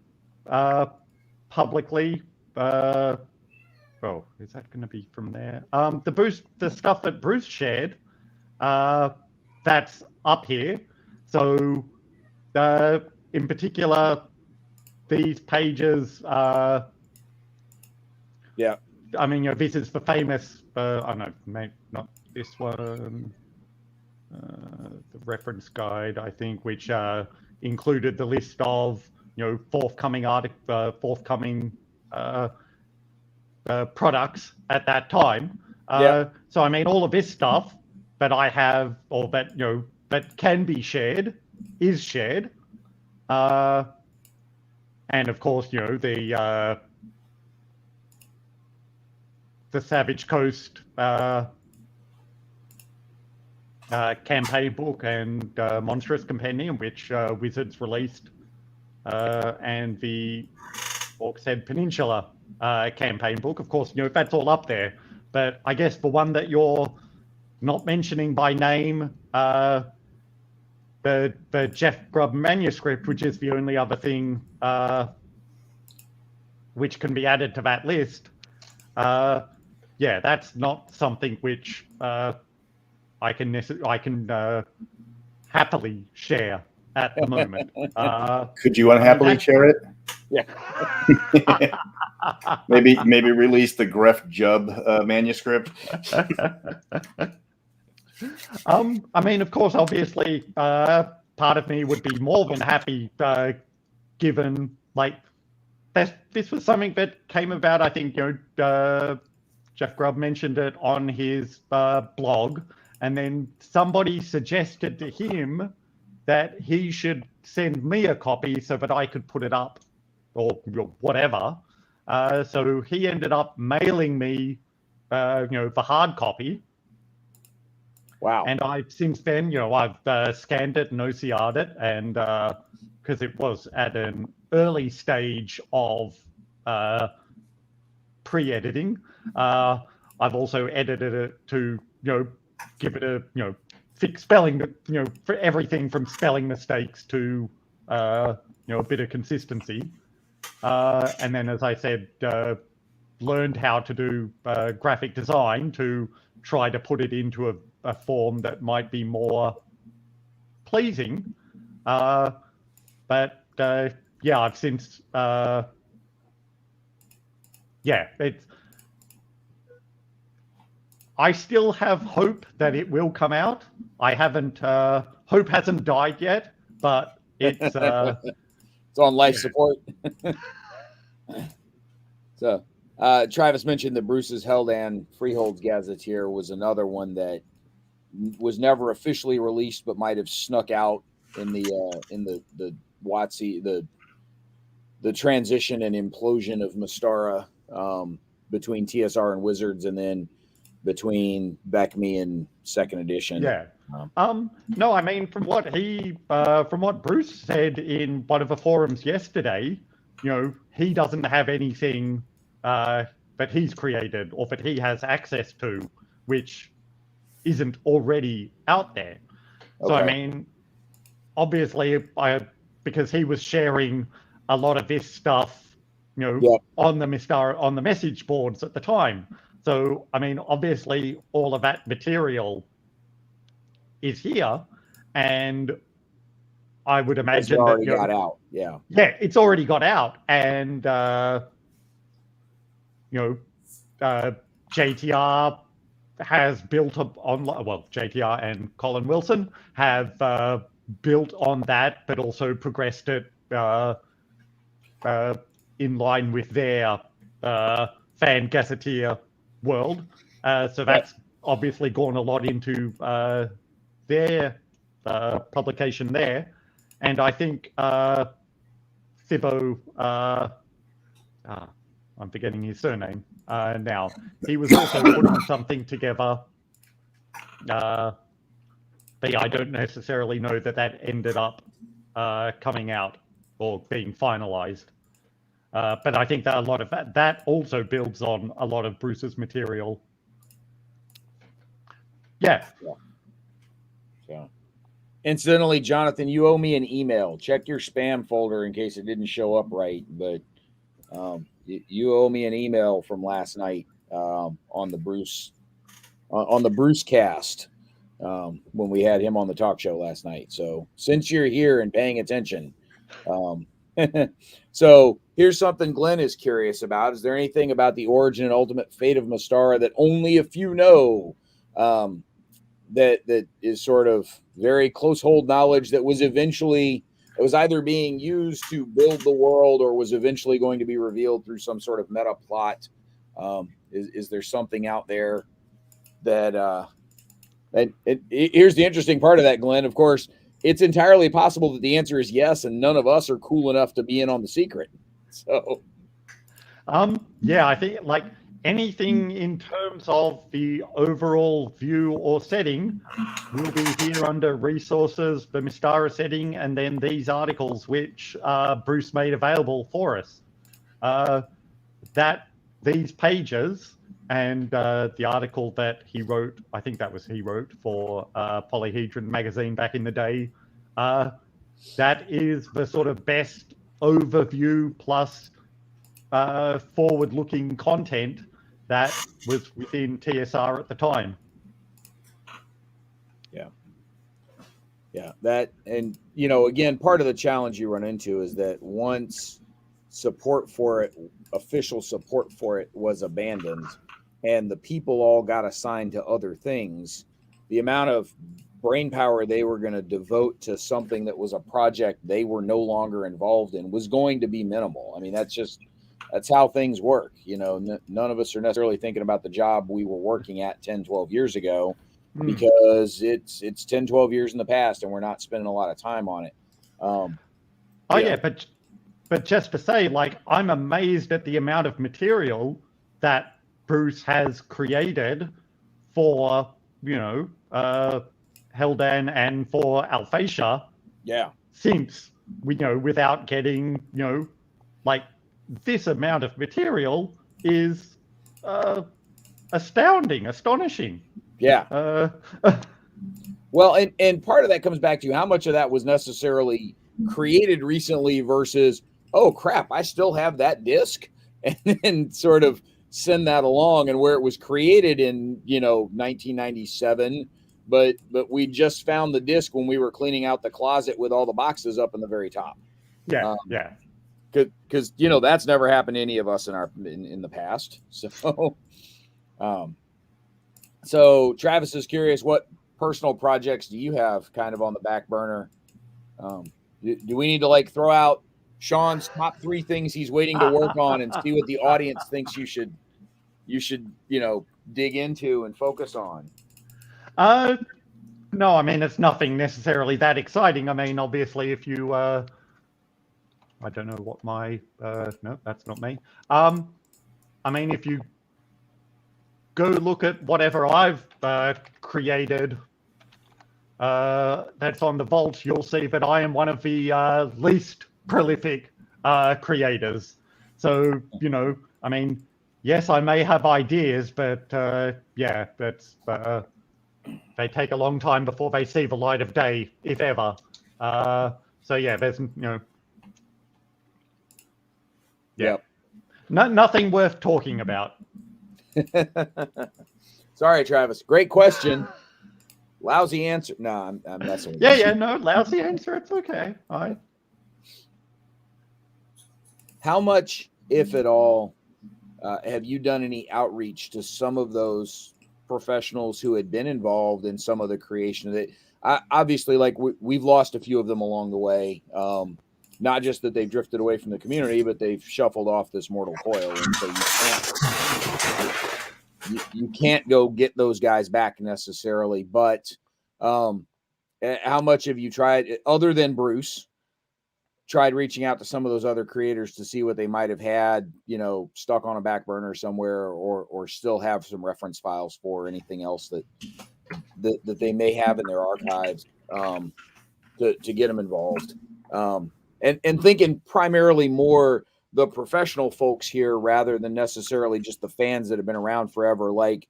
publicly. Well, is that going to be from there? The stuff that Bruce shared, that's up here. So, in particular, these pages. Yeah. I mean, this is the famous. I don't know, maybe not this one. The reference guide, I think, which included the list of forthcoming products at that time. So I mean, all of this stuff that I have, or that that can be shared, is shared. And of course, the Savage Coast campaign book and Monstrous Compendium, which Wizards released, and the Orc's Head Peninsula campaign book. Of course, that's all up there. But I guess the one that you're not mentioning by name, the Jeff Grubb manuscript, which is the only other thing which can be added to that list. Yeah, that's not something which I can happily share at the moment. Could you unhappily share it? Yeah. maybe release the Gref Jubb manuscript. I mean, of course, obviously, part of me would be more than happy, given this was something that came about. I think Jeff Grubb mentioned it on his blog, and then somebody suggested to him that he should send me a copy so that I could put it up, or whatever. So he ended up mailing me, the hard copy. Wow. And I've since then, I've scanned it and OCR'd it, and because it was at an early stage of pre-editing, I've also edited it to, give it a, fix spelling, for everything from spelling mistakes to, a bit of consistency. And then, as I said, learned how to do graphic design to try to put it into a form that might be more pleasing. But yeah, I've since, I still have hope that it will come out. I haven't, hope hasn't died yet, but it's it's on life support. So Travis mentioned that Bruce's Heldan Freeholds Gazetteer was another one that was never officially released, but might have snuck out in the WotC, the transition and implosion of Mystara, between TSR and Wizards, and then between BECMI and second edition. Yeah. No, I mean, from what Bruce said in one of the forums yesterday, he doesn't have anything that he's created or that he has access to, which isn't already out there. Okay. So, I mean, obviously, because he was sharing a lot of this stuff, on the Mystara, on the message boards at the time. So, I mean, obviously, all of that material is here, and I would imagine it already got out. Yeah. Yeah, it's already got out, and JTR has built up on. Well, JTR and Colin Wilson have built on that, but also progressed it in line with their fan gazetteer world. So that's obviously gone a lot into their publication there. And I think Thibaut, I'm forgetting his surname now, he was also putting something together that I don't necessarily know that ended up coming out or being finalized. But I think that a lot of that also builds on a lot of Bruce's material. Yeah. So, incidentally, Jonathan, you owe me an email. Check your spam folder in case it didn't show up right. But you owe me an email from last night on the Bruce cast when we had him on the talk show last night. So since you're here and paying attention, so here's something Glenn is curious about. Is there anything about the origin and ultimate fate of Mystara that only a few know? That is sort of very close hold knowledge that was either being used to build the world or was eventually going to be revealed through some sort of meta plot. Is there something out there that here's the interesting part of that, Glenn. Of course, it's entirely possible that the answer is yes, and none of us are cool enough to be in on the secret. So, yeah, I think like anything in terms of the overall view or setting will be here under resources, the Mystara setting, and then these articles which Bruce made available for us. These pages and the article that he wrote, I think that was he wrote for Polyhedron magazine back in the day, that is the sort of best overview plus forward-looking content that was within TSR at the time. Yeah, that, and again, part of the challenge you run into is that once official support for it was abandoned, and the people all got assigned to other things, the amount of brain power they were going to devote to something that was a project they were no longer involved in was going to be minimal. I mean, that's how things work. None of us are necessarily thinking about the job we were working at 10, 12 years ago because it's 10, 12 years in the past and we're not spending a lot of time on it. But just to say, like, I'm amazed at the amount of material that Bruce has created for, Heldan and for Alphatia. Yeah. Since without getting, like, this amount of material is astonishing. Yeah. Well, and part of that comes back to how much of that was necessarily created recently versus, oh crap, I still have that disc, and then sort of send that along, and where it was created in 1997, but we just found the disc when we were cleaning out the closet with all the boxes up in the very top. Yeah. Because that's never happened to any of us in the past. So Travis is curious, what personal projects do you have kind of on the back burner? Do we need to throw out Sean's top 3 things he's waiting to work on and see what the audience thinks you should dig into and focus on? No, I mean, it's nothing necessarily that exciting. I mean, obviously, if you I don't know what my no, that's not me. I mean, if you go look at whatever I've created that's on the Vault, you'll see that I am one of the least prolific creators. So, I mean, yes, I may have ideas, but yeah, that's they take a long time before they see the light of day, if ever. So yeah, there's Yep. Nothing worth talking about. Sorry, Travis. Great question. Lousy answer. No, I'm messing with you. Yeah, no, lousy answer. It's okay. All right. How much, if at all, have you done any outreach to some of those professionals who had been involved in some of the creation of it? Obviously, we've lost a few of them along the way. Not just that they've drifted away from the community, but they've shuffled off this mortal coil, and so you can't go get those guys back necessarily. But how much have you tried, other than Bruce, tried reaching out to some of those other creators to see what they might have had, stuck on a back burner somewhere, or still have some reference files for anything else that that they may have in their archives to get them involved. And thinking primarily more the professional folks here rather than necessarily just the fans that have been around forever, like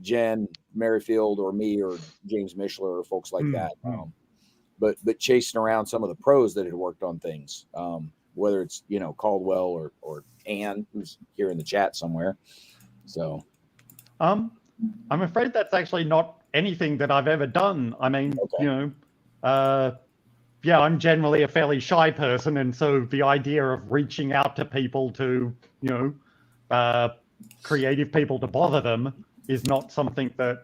Jen Merrifield or me or James Mishler or folks like that. But chasing around some of the pros that had worked on things, whether it's, Caldwell or Ann, who's here in the chat somewhere. So I'm afraid that's actually not anything that I've ever done. I mean, okay. Yeah, I'm generally a fairly shy person, and so the idea of reaching out to people to, creative people to bother them is not something that,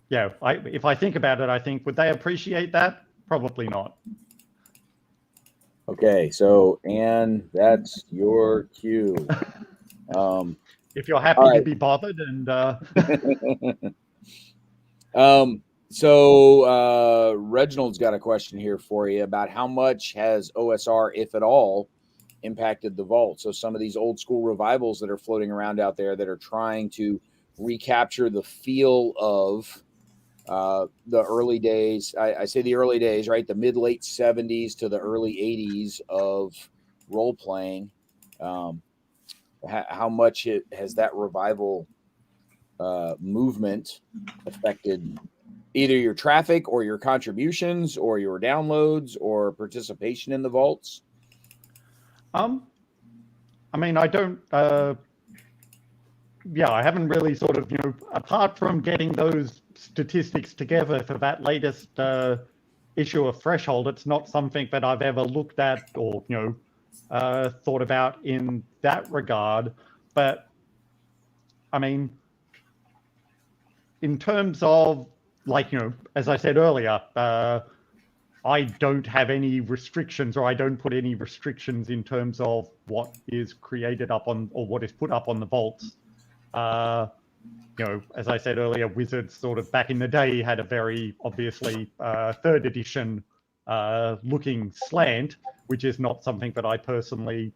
if I think about it, I think, would they appreciate that? Probably not. Okay, so Ann, that's your cue. If you're happy to be bothered, and so Reginald's got a question here for you about how much has OSR, if at all, impacted the vault. So some of these old school revivals that are floating around out there that are trying to recapture the feel of the early days. I say the early days, right? The mid-late 70s to the early 80s of role playing. How much has that revival movement affected either your traffic or your contributions or your downloads or participation in the vaults? I mean, I don't. I haven't really sort of, apart from getting those statistics together for that latest issue of Threshold, it's not something that I've ever looked at or, thought about in that regard. But I mean, in terms of, as I said earlier, I don't have any restrictions, or I don't put any restrictions in terms of what is created up on, or what is put up on the vaults. As I said earlier, Wizards sort of back in the day had a very obviously third edition looking slant, which is not something that I personally,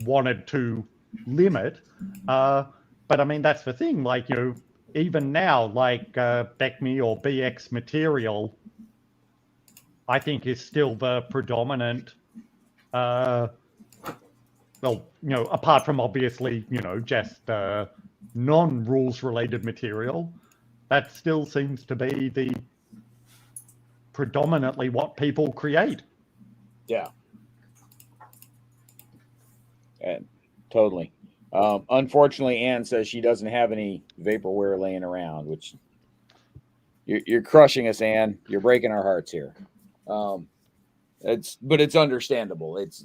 wanted to limit. But I mean, that's the thing, even now, BECMI or BX material, I think is still the predominant, apart from obviously, just non-rules related material, that still seems to be the predominantly what people create. Yeah. Totally. Unfortunately, Ann says she doesn't have any vaporware laying around, which you're crushing us, Ann. You're breaking our hearts here. But it's understandable. It's,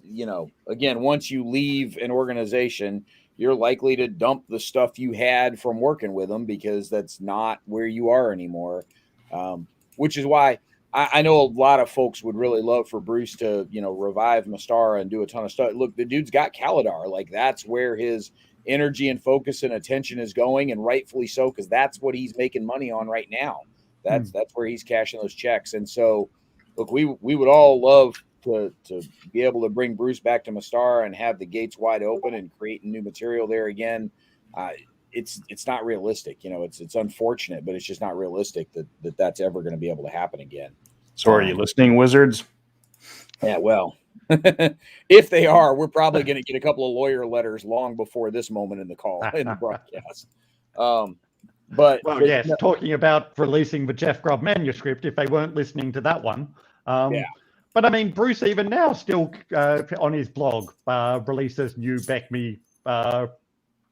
again, once you leave an organization, you're likely to dump the stuff you had from working with them because that's not where you are anymore. Which is why I know a lot of folks would really love for Bruce to, revive Mystara and do a ton of stuff. Look, the dude's got Kaladar. That's where his energy and focus and attention is going, and rightfully so, because that's what he's making money on right now. That's where he's cashing those checks. And so, look, we would all love to be able to bring Bruce back to Mystara and have the gates wide open and create new material there again. It's not realistic. It's unfortunate, but it's just not realistic that that's ever going to be able to happen again. So are you listening, Wizards? Yeah, well, if they are, we're probably going to get a couple of lawyer letters long before this moment in the call, in the broadcast. Yes, talking about releasing the Jeff Grubb manuscript, if they weren't listening to that one. But I mean, Bruce even now still on his blog releases new BECMI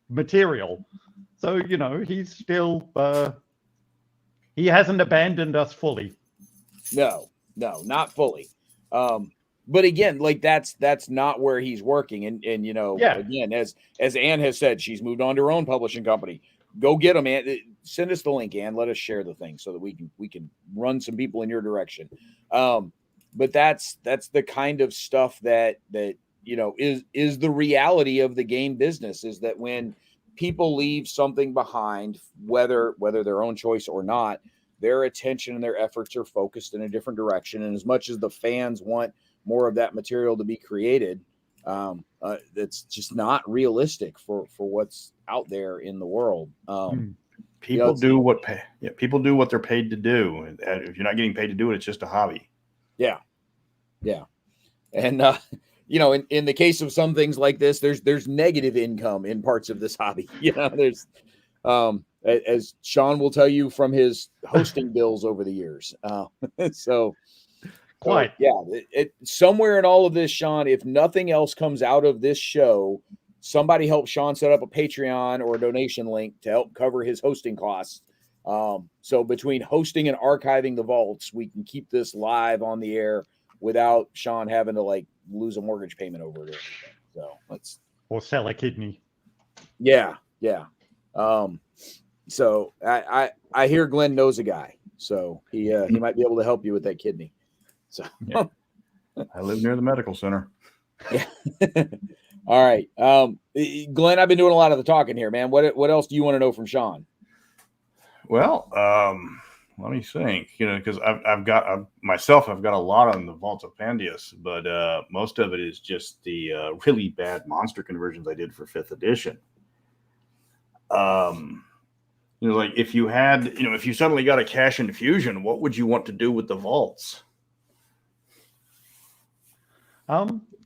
material. So, he's still, he hasn't abandoned us fully. No, not fully. But again, that's not where he's working. And again, as Ann has said, she's moved on to her own publishing company. Go get them, Ann. Send us the link, Ann. Let us share the thing so that we can run some people in your direction. But that's the kind of stuff that is the reality of the game business, is that when people leave something behind, whether their own choice or not, their attention and their efforts are focused in a different direction. And as much as the fans want more of that material to be created, that's just not realistic for what's out there in the world. People do people do what they're paid to do. And if you're not getting paid to do it, it's just a hobby. Yeah. And in the case of some things like this, there's negative income in parts of this hobby. There's as Sean will tell you from his hosting bills over the years. Quite. Somewhere in all of this, Sean, if nothing else comes out of this show, somebody help Sean set up a Patreon or a donation link to help cover his hosting costs. So between hosting and archiving the vaults, we can keep this live on the air without Sean having to lose a mortgage payment over it. So or sell a kidney. Yeah. So I hear Glenn knows a guy, so he might be able to help you with that kidney. So yeah. I live near the medical center. Yeah. All right. Glenn, I've been doing a lot of the talking here, man. What else do you want to know from Sean? Well, let me think, because I've got a lot on the Vaults of Pandius, but most of it is just the really bad monster conversions I did for 5th edition. If you had, if you suddenly got a cash infusion, what would you want to do with the vaults?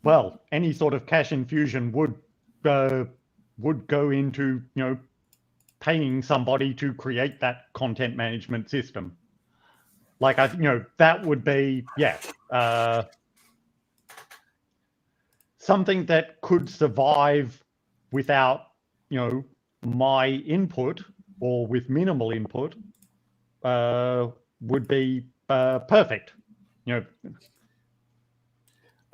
Well, any sort of cash infusion would go into, paying somebody to create that content management system. That would be, something that could survive without, my input or with minimal input, would be perfect,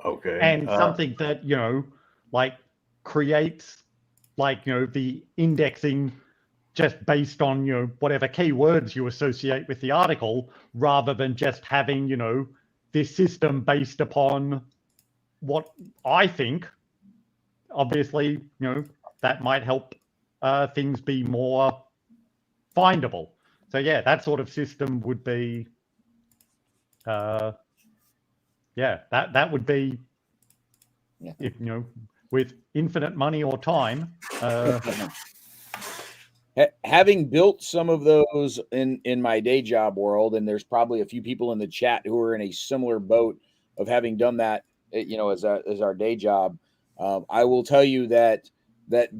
Okay. And something that, creates, the indexing just based on, whatever keywords you associate with the article, rather than just having, this system based upon what I think, obviously, that might help things be more findable. So yeah, that sort of system would be, that would be, if, with infinite money or time. Having built some of those in my day job world, and there's probably a few people in the chat who are in a similar boat of having done that, as our day job. I will tell you that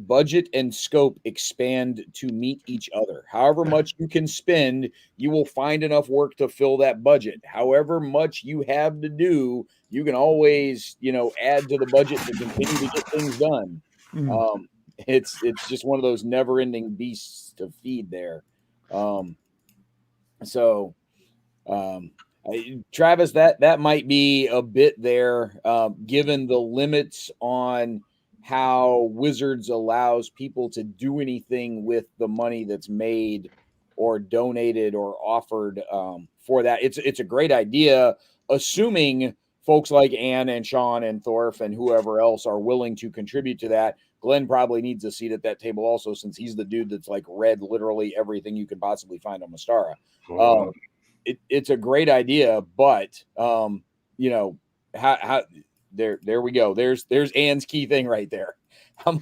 budget and scope expand to meet each other. However much you can spend, you will find enough work to fill that budget. However much you have to do, you can always, add to the budget to continue to get things done. It's just one of those never-ending beasts to feed there. Travis, that might be a bit there, given the limits on how Wizards allows people to do anything with the money that's made or donated or offered for that. It's a great idea, assuming folks like Ann and Sean and Thorf and whoever else are willing to contribute to that. Glenn probably needs a seat at that table also, since he's the dude that's read literally everything you could possibly find on Mystara. It's a great idea, but how there we go. There's Ann's key thing right there. How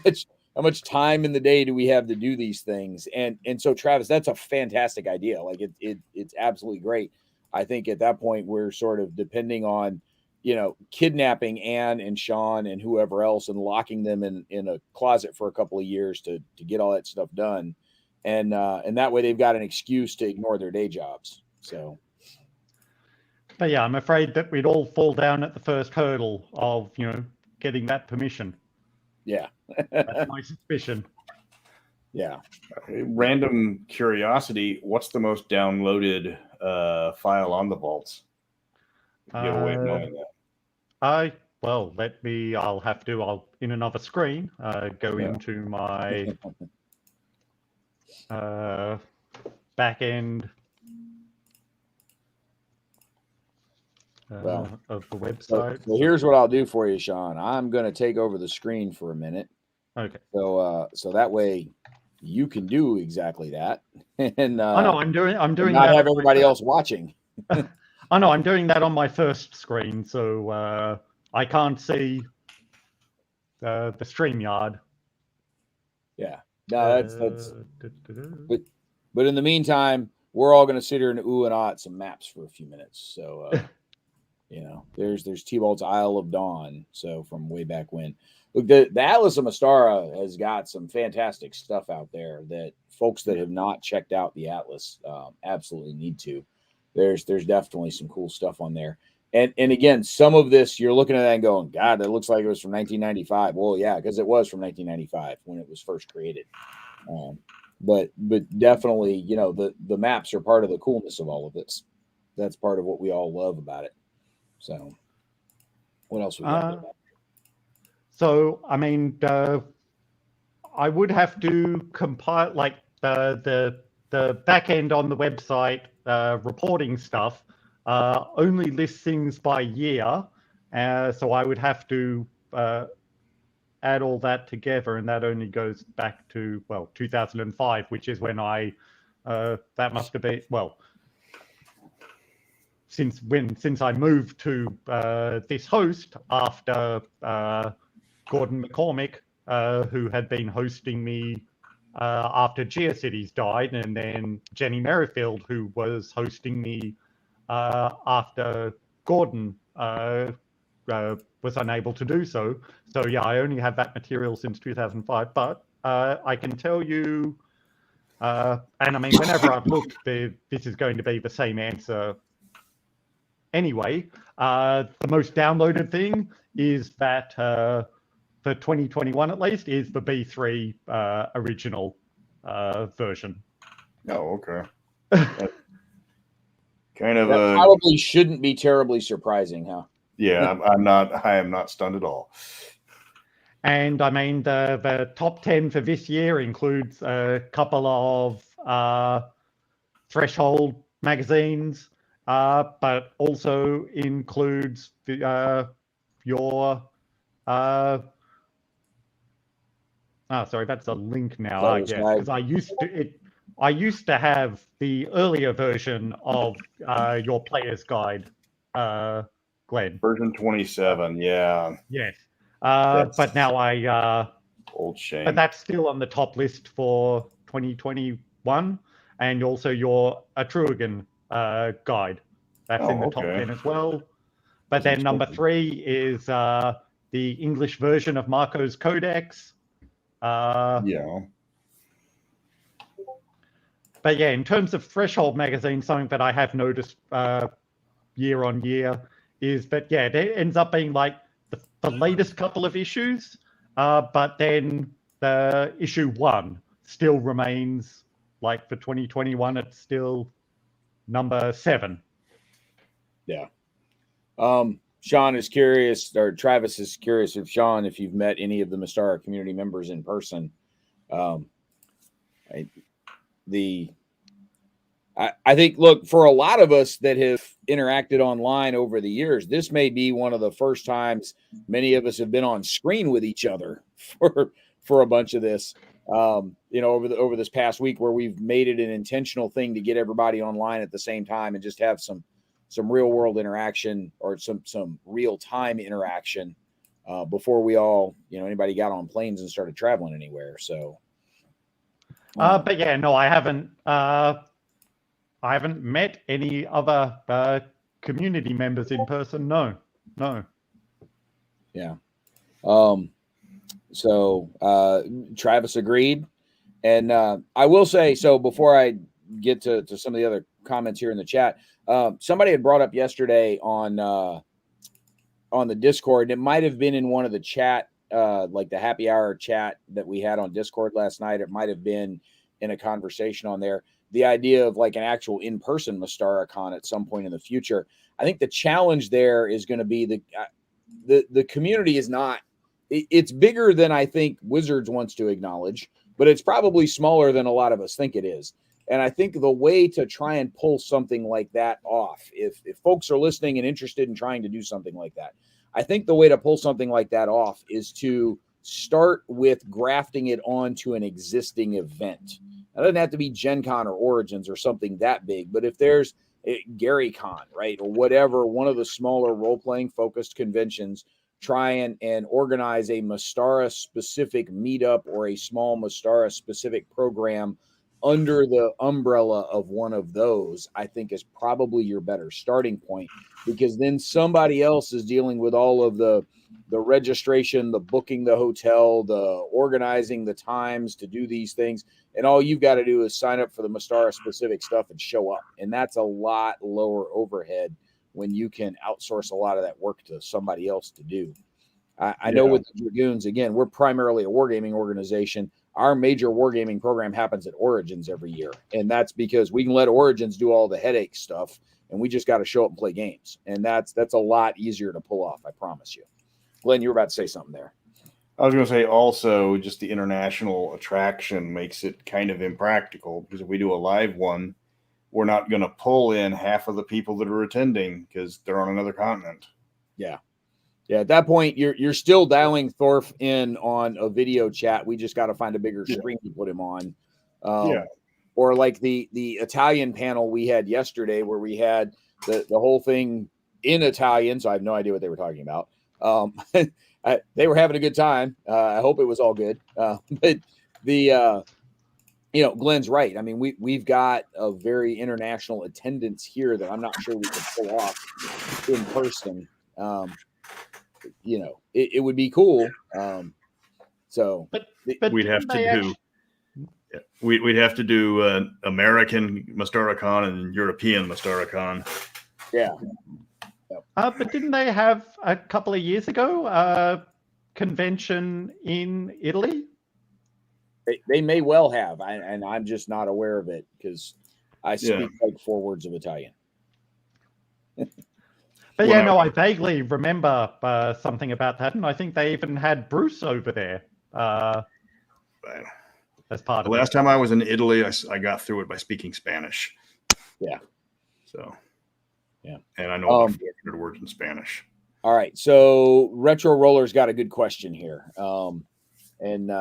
much time in the day do we have to do these things? And so Travis, that's a fantastic idea. It's absolutely great. I think at that point we're sort of depending on, kidnapping Ann and Sean and whoever else and locking them in a closet for a couple of years to get all that stuff done. And that way they've got an excuse to ignore their day jobs. So, but yeah, I'm afraid that we'd all fall down at the first hurdle of, getting that permission. Yeah. That's my suspicion. Yeah. Random curiosity, what's the most downloaded file on the vaults? Give away knowing that. I'll in another screen, go into my back end of the website. So here's what I'll do for you, Sean. I'm going to take over the screen for a minute. Okay. So that way you can do exactly that. And I'm doing not that. Have everybody else watching. I know I'm doing that on my first screen, so I can't see the StreamYard. Yeah. No, that's But in the meantime, we're all going to sit here and ooh and ah at some maps for a few minutes. So, there's T-Bolt's Isle of Dawn. So from way back when. Look, the Atlas of Mystara has got some fantastic stuff out there that folks that have not checked out the Atlas absolutely need to. There's definitely some cool stuff on there. And again, some of this you're looking at that and going, God, that looks like it was from 1995. Well, yeah, because it was from 1995 when it was first created. But definitely, the maps are part of the coolness of all of this. That's part of what we all love about it. So, what else we got? So, I mean, I would have to compile like the back end on the website reporting stuff. Only lists things by year, so I would have to add all that together, and that only goes back to 2005, which is when that must have been since I moved to this host after Gordon McCormick, who had been hosting me after GeoCities died, and then Jenny Merrifield, who was hosting me after Gordon was unable to do so. So yeah, I only have that material since 2005, but I can tell you, and I mean, whenever I've looked, this is going to be the same answer anyway. The most downloaded thing is that, for 2021 at least, is the B3 original version. Oh, okay. Kind of that probably shouldn't be terribly surprising, huh? Yeah, I am not stunned at all. And I mean, the top 10 for this year includes a couple of Threshold magazines, but also includes your sorry, that's a link now, I guess, because I used to have the earlier version of your player's guide, Glenn. Version 27, yeah. Yes. But now old shame. But that's still on the top list for 2021, and also your Atruigan guide. That's in the top 10 as well. But then number 3 is the English version of Marco's Codex. Yeah. But yeah, in terms of Threshold magazine, something that I have noticed year on year is that, yeah, it ends up being like the latest couple of issues, but then the issue 1 still remains, like for 2021, it's still number 7. Yeah. Sean is curious, or Travis is curious if Sean, if you've met any of the Mystara community members in person. I think, look, for a lot of us that have interacted online over the years, this may be one of the first times many of us have been on screen with each other for a bunch of this. Over this past week, where we've made it an intentional thing to get everybody online at the same time and just have some real world interaction, or some real time interaction before we all, anybody got on planes and started traveling anywhere. So, but yeah, no, I haven't met any other community members in person. No. Yeah. So Travis agreed. And I will say, so before I get to some of the other comments here in the chat, somebody had brought up yesterday on the Discord, and it might have been in one of the chat, like the happy hour chat that we had on Discord last night. It might have been in a conversation on there, the idea of like an actual in-person MystaraCon at some point in the future. I think the challenge there is going to be the community is not, it's bigger than I think Wizards wants to acknowledge, but it's probably smaller than a lot of us think it is. And I think the way to try and pull something like that off, if folks are listening and interested in trying to do something like that, I think the way to pull something like that off is to start with grafting it onto an existing event. It doesn't have to be Gen Con or Origins or something that big, but if there's Gary Con, right, or whatever, one of the smaller role-playing focused conventions, try and organize a Mystara specific meetup or a small Mystara specific program under the umbrella of one of those, I think is probably your better starting point, because then somebody else is dealing with all of the registration, the booking the hotel, the organizing the times to do these things. And all you've got to do is sign up for the Mystara specific stuff and show up. And that's a lot lower overhead when you can outsource a lot of that work to somebody else to do. I know with the Dragoons, again, we're primarily a wargaming organization. Our major wargaming program happens at Origins every year. And that's because we can let Origins do all the headache stuff, and we just got to show up and play games. And that's a lot easier to pull off, I promise you. Glenn, you were about to say something there. I was going to say also just the international attraction makes it kind of impractical, because if we do a live one, we're not going to pull in half of the people that are attending because they're on another continent. Yeah. Yeah, at that point, you're still dialing Thorf in on a video chat. We just got to find a bigger screen to put him on. Or like the Italian panel we had yesterday, where we had the whole thing in Italian, so I have no idea what they were talking about. They were having a good time. I hope it was all good. But the Glenn's right. I mean, we've got a very international attendance here that I'm not sure we can pull off in person. It would be cool. But we'd have to do we'd have to do American MystaraCon and European MystaraCon. Yeah. But didn't they have a couple of years ago a convention in Italy? They may well have, and I'm just not aware of it because I speak like 4 words of Italian. But I vaguely remember something about that, and I think they even had Bruce over there as part of it. Last time I was in Italy, I got through it by speaking Spanish. Yeah. So. Yeah. And I know 400 words in Spanish. All right. So Retro Roller's got a good question here. And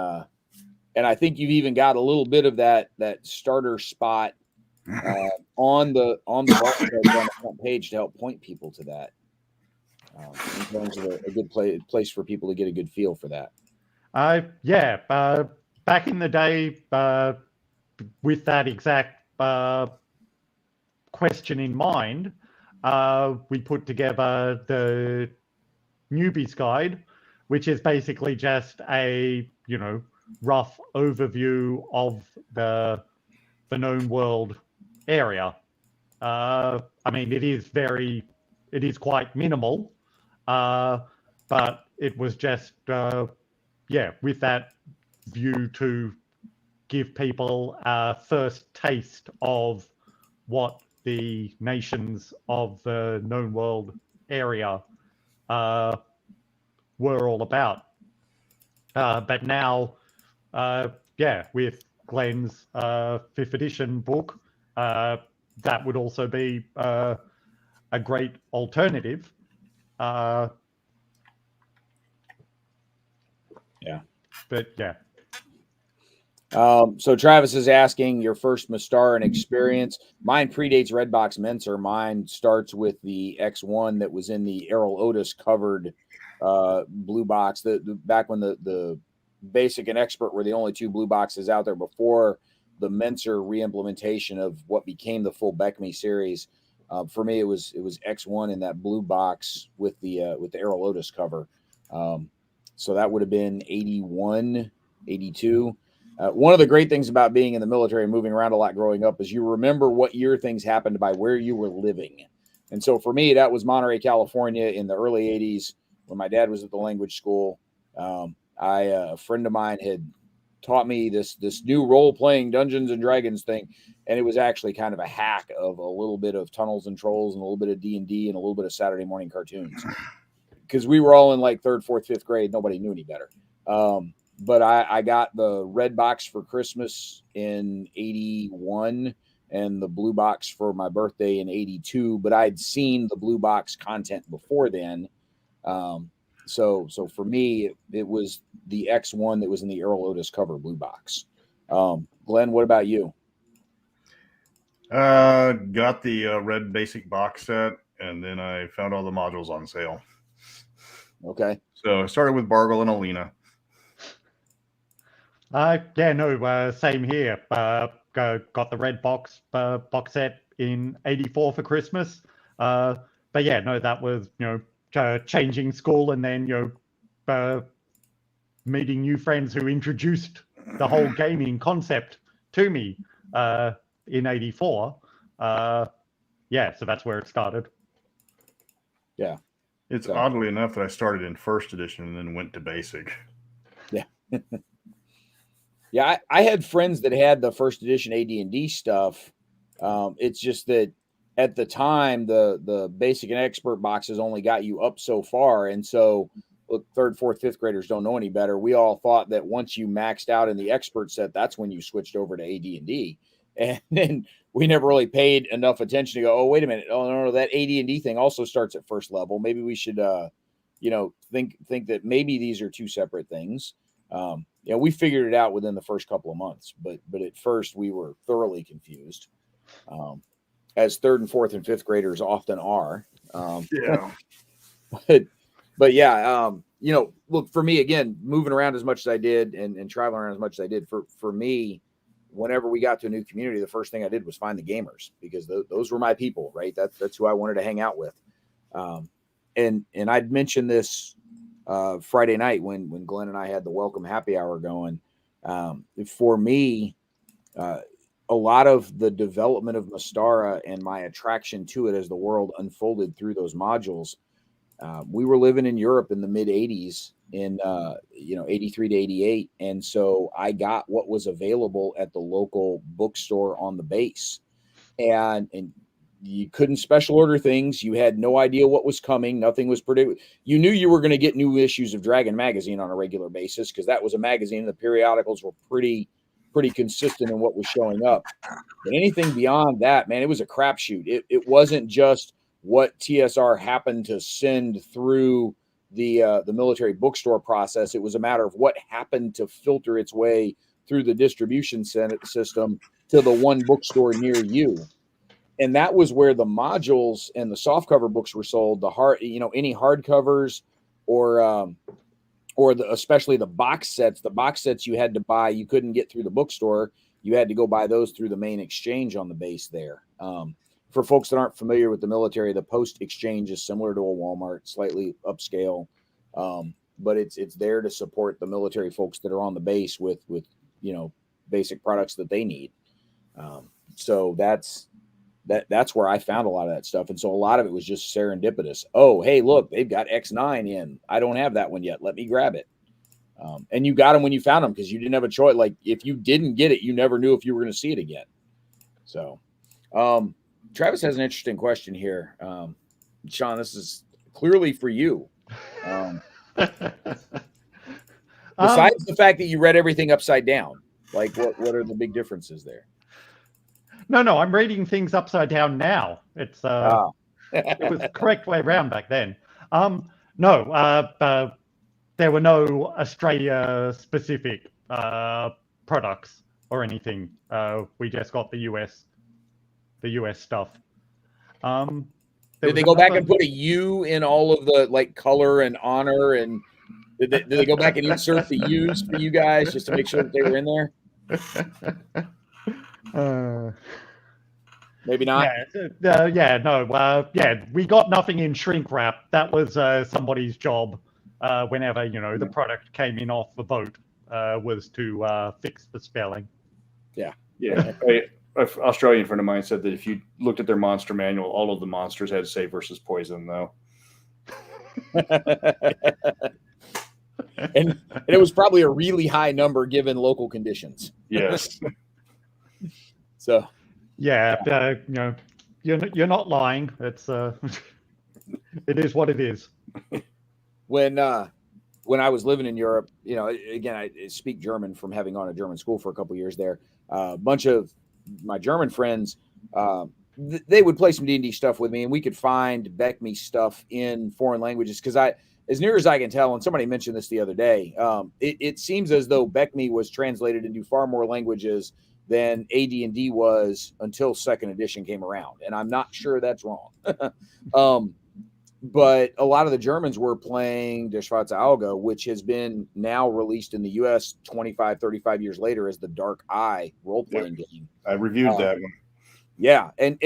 I think you've even got a little bit of that starter spot on the front page to help point people to that. In terms of a good place for people to get a good feel for that. Back in the day, with that exact question in mind, we put together the Newbies guide, which is basically just a rough overview of the known world area. I mean, it is quite minimal, but it was just with that view to give people a first taste of what the nations of the known world area were all about. But now, with Glenn's 5th edition book, that would also be a great alternative. So Travis is asking your first Mystara experience. Mine predates Redbox Mentor. Mine starts with the X1 that was in the Errol Otis covered blue box. Back when the basic and expert were the only 2 blue boxes out there before the Mentor re-implementation of what became the full Beckme series. For me, it was X1 in that blue box with the Errol Otis cover. So that would have been 81, 82. One of the great things about being in the military and moving around a lot growing up is you remember what year things happened by where you were living. And so for me, that was Monterey, California in the early 80s when my dad was at the language school. A friend of mine had taught me this new role-playing Dungeons and Dragons thing, and it was actually kind of a hack of a little bit of Tunnels and Trolls and a little bit of D&D and a little bit of Saturday morning cartoons. Because we were all in like 3rd, 4th, 5th grade. Nobody knew any better. But I got the red box for Christmas in 81 and the blue box for my birthday in 82. But I'd seen the blue box content before then. So for me, it was the X1 that was in the Errol Otis cover blue box. Glenn, what about you? Got the red basic box set, and then I found all the modules on sale. Okay. So I started with Bargle and Alina. Yeah, no, same here. Got the red box set in '84 for Christmas. But yeah, no, that was changing school and then meeting new friends who introduced the whole gaming concept to me in '84. Yeah, so that's where it started. Yeah. It's oddly enough that I started in first edition and then went to basic. Yeah. Yeah, I had friends that had the first edition AD&D stuff. It's just that at the time, the basic and expert boxes only got you up so far. And so look, third, fourth, fifth graders don't know any better. We all thought that once you maxed out in the expert set, that's when you switched over to AD&D. And then we never really paid enough attention to go, oh, wait a minute. Oh, no, that AD&D thing also starts at first level. Maybe we should, think that maybe these are two separate things. We figured it out within the first couple of months, but at first we were thoroughly confused, as third and fourth and fifth graders often are. Yeah. But yeah, look, for me, again, moving around as much as I did and traveling around as much as I did, for me, whenever we got to a new community, the first thing I did was find the gamers, because those were my people, right? That's who I wanted to hang out with. And I'd mentioned this Friday night when Glenn and I had the welcome happy hour going. For me, a lot of the development of Mystara and my attraction to it as the world unfolded through those modules, we were living in Europe in the mid 80s in 83 to 88. And so I got what was available at the local bookstore on the base, and you couldn't special order things. You had no idea what was coming. Nothing was predicted. You knew you were going to get new issues of Dragon magazine on a regular basis, because that was a magazine. The periodicals were pretty consistent in what was showing up. But anything beyond that, man, it was a crapshoot. It wasn't just what TSR happened to send through the military bookstore process. It was a matter of what happened to filter its way through the distribution system to the one bookstore near you. And that was where the modules and the softcover books were sold. Any hardcovers or especially the box sets. The box sets you had to buy. You couldn't get through the bookstore. You had to go buy those through the main exchange on the base there. For folks that aren't familiar with the military, the post exchange is similar to a Walmart, slightly upscale, but it's there to support the military folks that are on the base with basic products that they need. So that's where I found a lot of that stuff. And so a lot of it was just serendipitous. Oh, hey, look, they've got X9 in. I don't have that one yet. Let me grab it. And you got them when you found them, because you didn't have a choice. Like, if you didn't get it, you never knew if you were going to see it again. So Travis has an interesting question here. Sean, this is clearly for you. Besides the fact that you read everything upside down, like what are the big differences there? No, I'm reading things upside down now. It's it was the correct way around back then. There were no Australia-specific products or anything. We just got the US stuff. Did they go back and put a U in all of the color and honor, and did they go back and insert the U's for you guys just to make sure that they were in there? Maybe not. We got nothing in shrink wrap. That was somebody's job. Whenever the product came in off the boat, was to fix the spelling. Yeah. An Australian friend of mine said that if you looked at their monster manual, all of the monsters had save versus poison, though. and it was probably a really high number given local conditions. Yes. So. Yeah, you're not lying. It's it is what it is. When I was living in Europe, again, I speak German from having gone to German school for a couple of years there. A bunch of my German friends, they would play some D&D stuff with me, and we could find BECMI stuff in foreign languages. Because as near as I can tell, and somebody mentioned this the other day, it seems as though BECMI was translated into far more languages than AD&D was until second edition came around. And I'm not sure that's wrong. but a lot of the Germans were playing Der Schwarze Auge, which has been now released in the US 25, 35 years later as the Dark Eye role-playing game. I reviewed that one. Yeah, and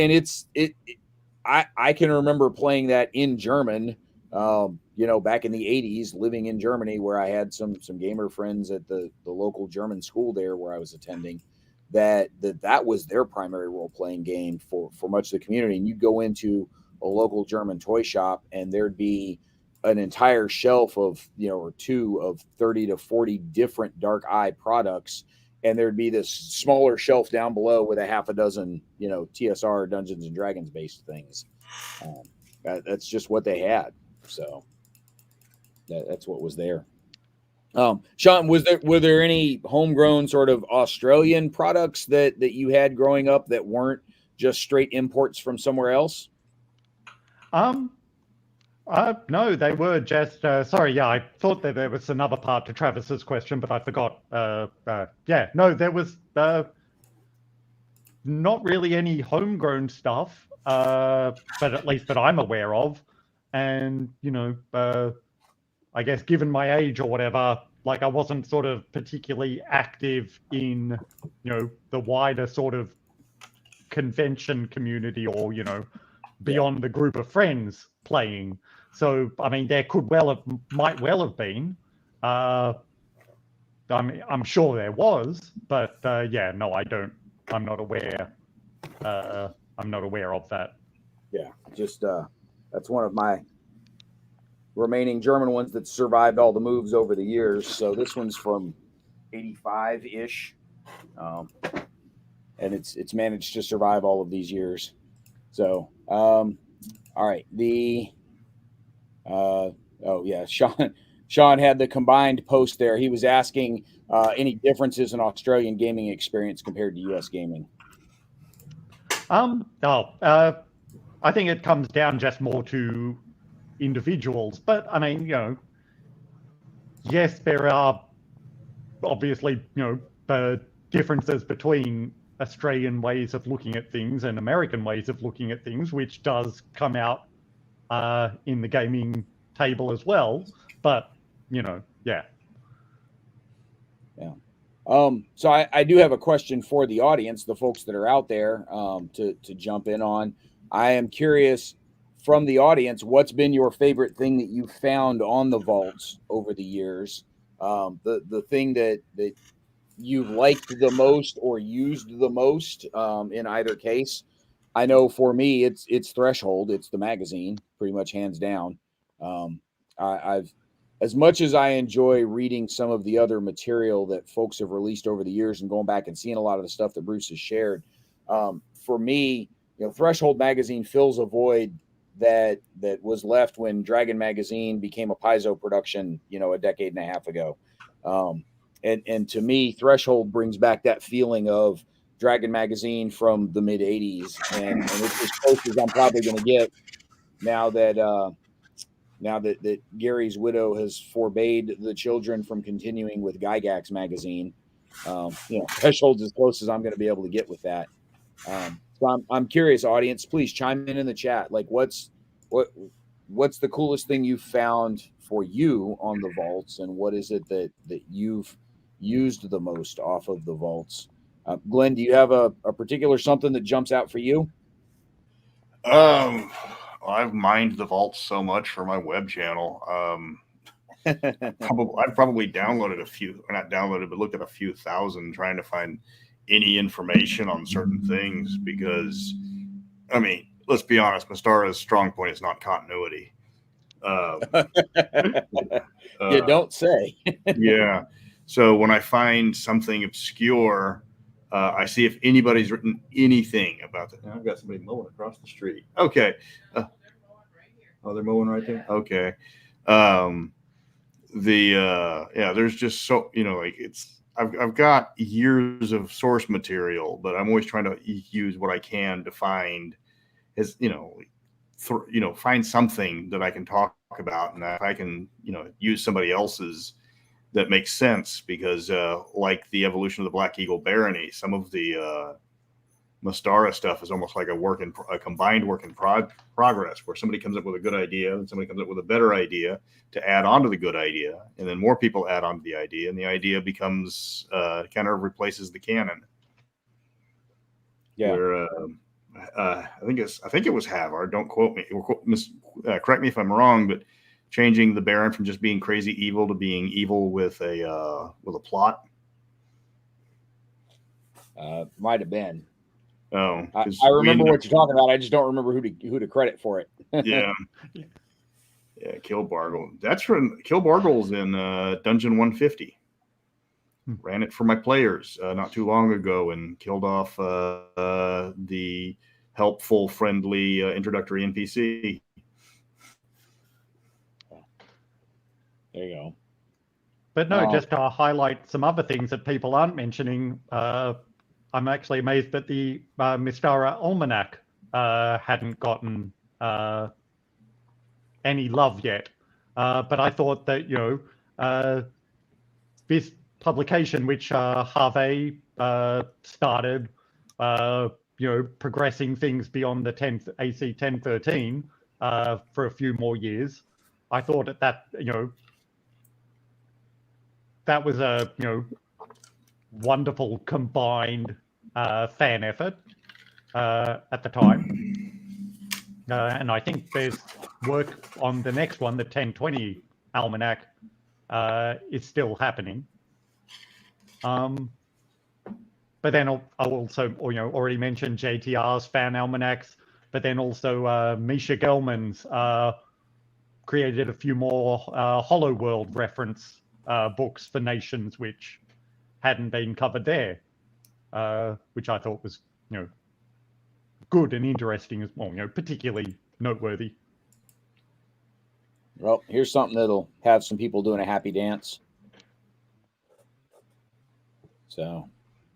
I can remember playing that in German, back in the 80s, living in Germany, where I had some gamer friends at the local German school there where I was attending, that was their primary role-playing game for much of the community. And you'd go into a local German toy shop and there'd be an entire shelf of, or two of 30 to 40 different Dark Eye products. And there'd be this smaller shelf down below with a half a dozen, TSR Dungeons and Dragons based things. That's just what they had. So that's what was there. Sean, were there any homegrown sort of Australian products that you had growing up that weren't just straight imports from somewhere else? No, they were just, sorry, I thought that there was another part to Travis's question, but I forgot. No, there was not really any homegrown stuff, but at least that I'm aware of. And, I guess given my age or whatever, like I wasn't sort of particularly active in, the wider sort of convention community or, beyond the group of friends playing. So, I mean, there might well have been. I mean, I'm sure there was, but no, I don't. I'm not aware. I'm not aware of that. Yeah, just that's one of my remaining German ones that survived all the moves over the years. So this one's from 85-ish, and it's managed to survive all of these years. So, all right, Sean had the combined post there. He was asking any differences in Australian gaming experience compared to U.S. gaming. I think it comes down just more to individuals, but I mean, yes, there are obviously, differences between Australian ways of looking at things and American ways of looking at things, which does come out in the gaming table as well. But, yeah. So I do have a question for the audience, the folks that are out there, to jump in on. I am curious from the audience, what's been your favorite thing that you found on the vaults over the years? The thing that you've liked the most or used the most in either case. I know for me, it's Threshold. It's the magazine, pretty much hands down. I've, as much as I enjoy reading some of the other material that folks have released over the years and going back and seeing a lot of the stuff that Bruce has shared, for me, Threshold magazine fills a void that was left when Dragon magazine became a Paizo production, a decade and a half ago. And to me, Threshold brings back that feeling of Dragon magazine from the mid 80s. And it's as close as I'm probably going to get now that Gary's widow has forbade the children from continuing with Gygax magazine. Threshold's as close as I'm going to be able to get with that. So I'm curious, audience, please chime in the chat. Like, what's the coolest thing you've found for you on the vaults, and what is it that you've used the most off of the vaults? Glenn, do you have a particular something that jumps out for you? I've mined the vaults so much for my web channel. I've probably downloaded a few, or not downloaded, but looked at a few thousand trying to find any information on certain things, because, I mean, let's be honest, Mystara's strong point is not continuity. You don't say. Yeah. So when I find something obscure, I see if anybody's written anything about it. Now I've got somebody mowing across the street. Okay. They're mowing right there. Okay. There's just so, I've got years of source material, but I'm always trying to use what I can to find find something that I can talk about, and that I can, use somebody else's that makes sense, because like the evolution of the Black Eagle Barony, some of the Mystara stuff is almost like a combined work in progress, where somebody comes up with a good idea and somebody comes up with a better idea to add on to the good idea, and then more people add on to the idea, and the idea becomes kind of replaces the canon. Yeah. Where I think it was Havard. Don't quote me. Correct me if I'm wrong, but changing the Baron from just being crazy evil to being evil with a plot. Might have been. Oh, I remember what you're talking about. I just don't remember who to credit for it. Yeah. Yeah, Kilbargle. That's from Kilbargle's in Dungeon 150. Ran it for my players not too long ago and killed off the helpful, friendly introductory NPC. There you go. But no, just to highlight some other things that people aren't mentioning, I'm actually amazed that the Mystara Almanac hadn't gotten any love yet. But I thought that, this publication, which Harvey started, progressing things beyond the 10th AC 1013 for a few more years, I thought that that was a wonderful combined fan effort at the time. And I think there's work on the next one, the 1020 Almanac, is still happening. But then I'll also, already mentioned JTR's fan almanacs, but then also Misha Gelman's created a few more Hollow World reference books for nations which hadn't been covered there, which I thought was, good and interesting as well, particularly noteworthy. Well, here's something that'll have some people doing a happy dance. So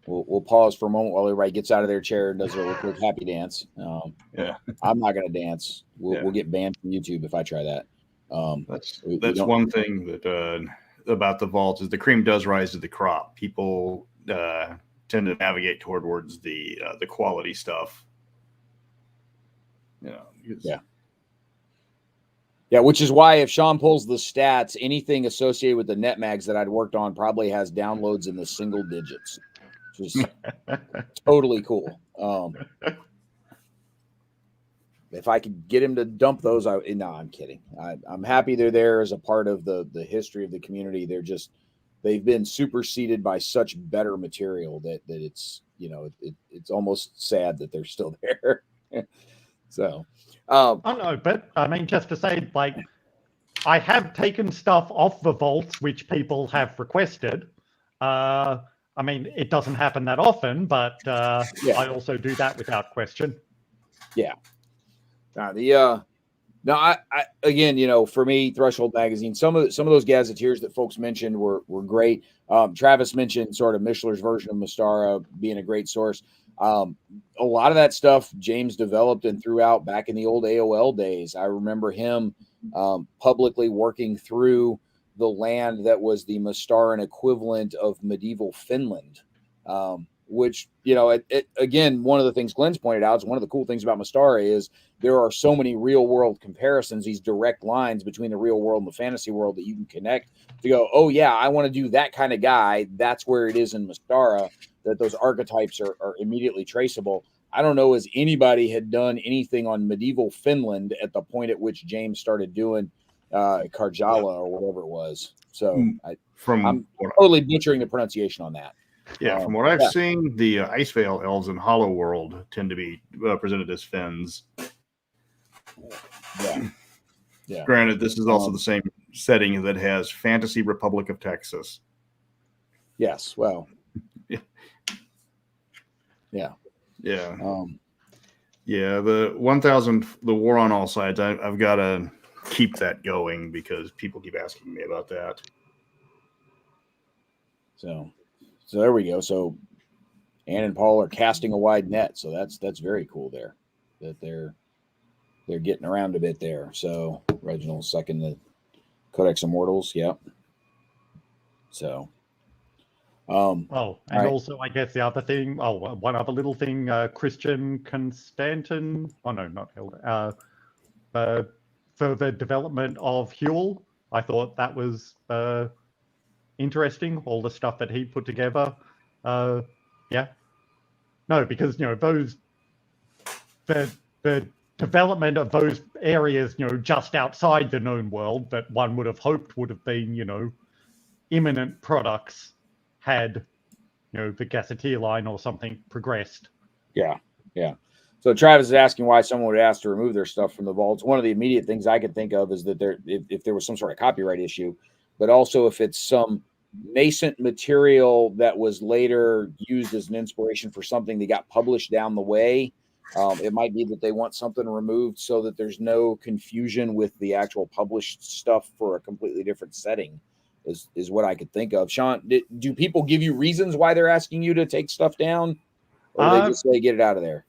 we'll pause for a moment while everybody gets out of their chair and does a little quick happy dance. Yeah, I'm not going to dance. We'll get banned from YouTube if I try that. That's one thing that about the vaults is the cream does rise to the crop. People tend to navigate towards the quality stuff. Yeah, which is why if Sean pulls the stats, anything associated with the netmags that I'd worked on probably has downloads in the single digits, which is totally cool. If I could get him to dump those, no, I'm kidding. I'm happy they're there as a part of the history of the community. They've been superseded by such better material that it's it's almost sad that they're still there. So, oh no, but I mean, just to say, I have taken stuff off the vaults which people have requested. I mean, it doesn't happen that often, but I also do that without question. Yeah. I again, for me, Threshold Magazine, some of those gazetteers that folks mentioned were great. Travis mentioned sort of Mishler's version of Mystara being a great source. A lot of that stuff James developed and threw out back in the old AOL days. I remember him publicly working through the land that was the Mystaran equivalent of medieval Finland, which, again, one of the things Glenn's pointed out is one of the cool things about Mystara is there are so many real world comparisons, these direct lines between the real world and the fantasy world that you can connect to go, oh yeah, I want to do that kind of guy. That's where it is in Mystara, that those archetypes are immediately traceable. I don't know as anybody had done anything on medieval Finland at the point at which James started doing Karjala or whatever it was. So I'm totally butchering the pronunciation on that. Yeah, from what I've seen, the Icevale elves in Hollow World tend to be presented as Finns. Yeah. Granted, this is also the same setting that has Fantasy Republic of Texas. Yes. Well. Yeah. The 1000, the War on All Sides. I've got to keep that going because people keep asking me about that. So there we go. So Ann and Paul are casting a wide net. So that's very cool there, that they're getting around a bit there. So Reginald second the Codex Immortals. Yep. So, And right. also, I guess the other thing, one other little thing, Christian Constantin, not Hilda, for the development of Huel, I thought that was interesting, all the stuff that he put together. Yeah. No, because, those, the development of those areas, just outside the known world that one would have hoped would have been, imminent products had, the gazetteer line or something progressed. Yeah. So Travis is asking why someone would ask to remove their stuff from the vaults. One of the immediate things I could think of is that if there was some sort of copyright issue, but also if it's some nascent material that was later used as an inspiration for something that got published down the way. It might be that they want something removed so that there's no confusion with the actual published stuff for a completely different setting is what I could think of. Sean, do people give you reasons why they're asking you to take stuff down, or they just say get it out of there?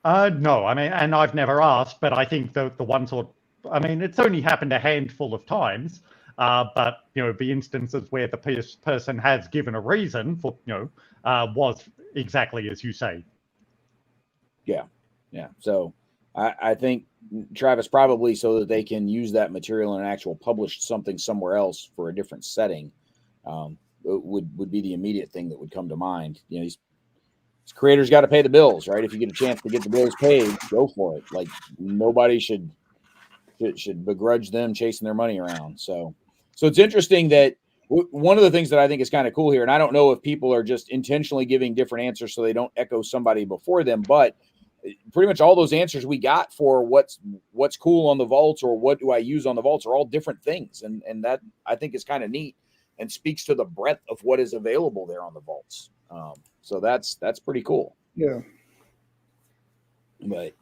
No, and I've never asked, but I think the one sort, it's only happened a handful of times, but the instances where the person has given a reason for, was exactly as you say. Yeah. So I think Travis probably so that they can use that material in an actual published something somewhere else for a different setting would be the immediate thing that would come to mind. These creators got to pay the bills, right? If you get a chance to get the bills paid, go for it. Like nobody should begrudge them chasing their money around. So it's interesting that one of the things that I think is kind of cool here, and I don't know if people are just intentionally giving different answers so they don't echo somebody before them, but pretty much all those answers we got for what's cool on the vaults or what do I use on the vaults are all different things. And that I think is kind of neat and speaks to the breadth of what is available there on the vaults. So that's pretty cool. Yeah. But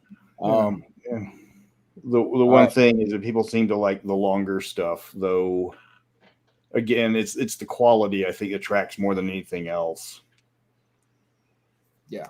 The one thing is that people seem to like the longer stuff, though. Again, it's the quality I think attracts more than anything else. Yeah.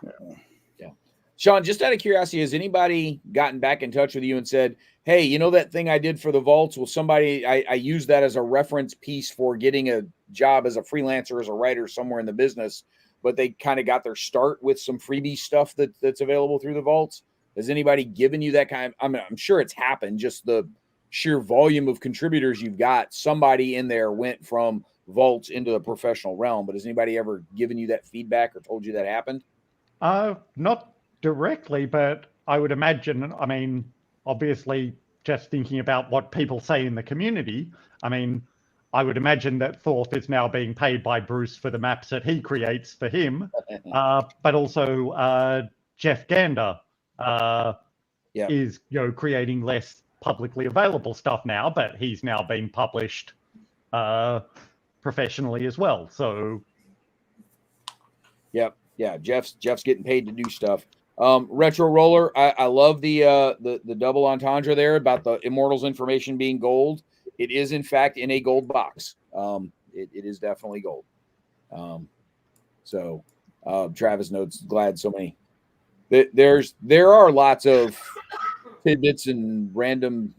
Sean, just out of curiosity, has anybody gotten back in touch with you and said, hey, that thing I did for the vaults? Will somebody, I use that as a reference piece for getting a job as a freelancer, as a writer somewhere in the business, but they kind of got their start with some freebie stuff that's available through the vaults? Has anybody given you that kind of, I'm sure it's happened, just the sheer volume of contributors you've got. Somebody in there went from vaults into the professional realm, but has anybody ever given you that feedback or told you that happened? Not directly, but I would imagine, obviously just thinking about what people say in the community, I would imagine that Thorpe is now being paid by Bruce for the maps that he creates for him, but also Jeff Gander is creating less publicly available stuff now, but he's now being published professionally as well. So, Jeff's getting paid to do stuff. Retro Roller, I love the double entendre there about the Immortals information being gold. It is in fact in a gold box. It is definitely gold. So Travis notes, glad so many. There are lots of tidbits and random,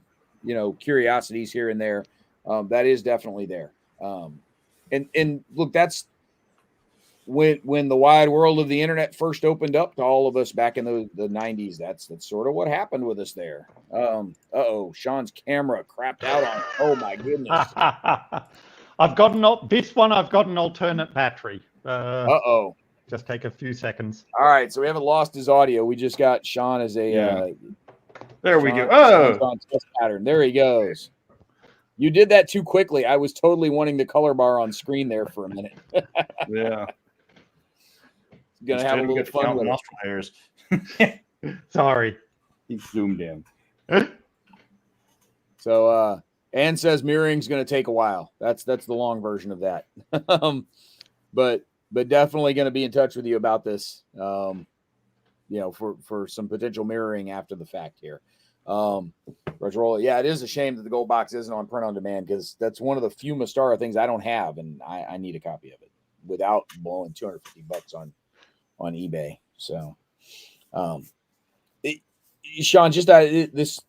curiosities here and there. That is definitely there. And look, that's when the wide world of the internet first opened up to all of us back in the 90s. That's sort of what happened with us there. Sean's camera crapped out on. Oh my goodness. I've got an alternate battery. Just take a few seconds. All right, so we haven't lost his audio. We just got Sean as a there we go. Test pattern. There he goes. You did that too quickly. I was totally wanting the color bar on screen there for a minute. Yeah. Gonna have a little fun with hairs. Sorry. He zoomed in. So Ann says mirroring's gonna take a while. That's the long version of that. But definitely gonna be in touch with you about this. For some potential mirroring after the fact here. Retro, yeah, it is a shame that the gold box isn't on print on demand, because that's one of the few Mystara things I don't have, and I need a copy of it without blowing $250 on eBay. So, Sean, just this,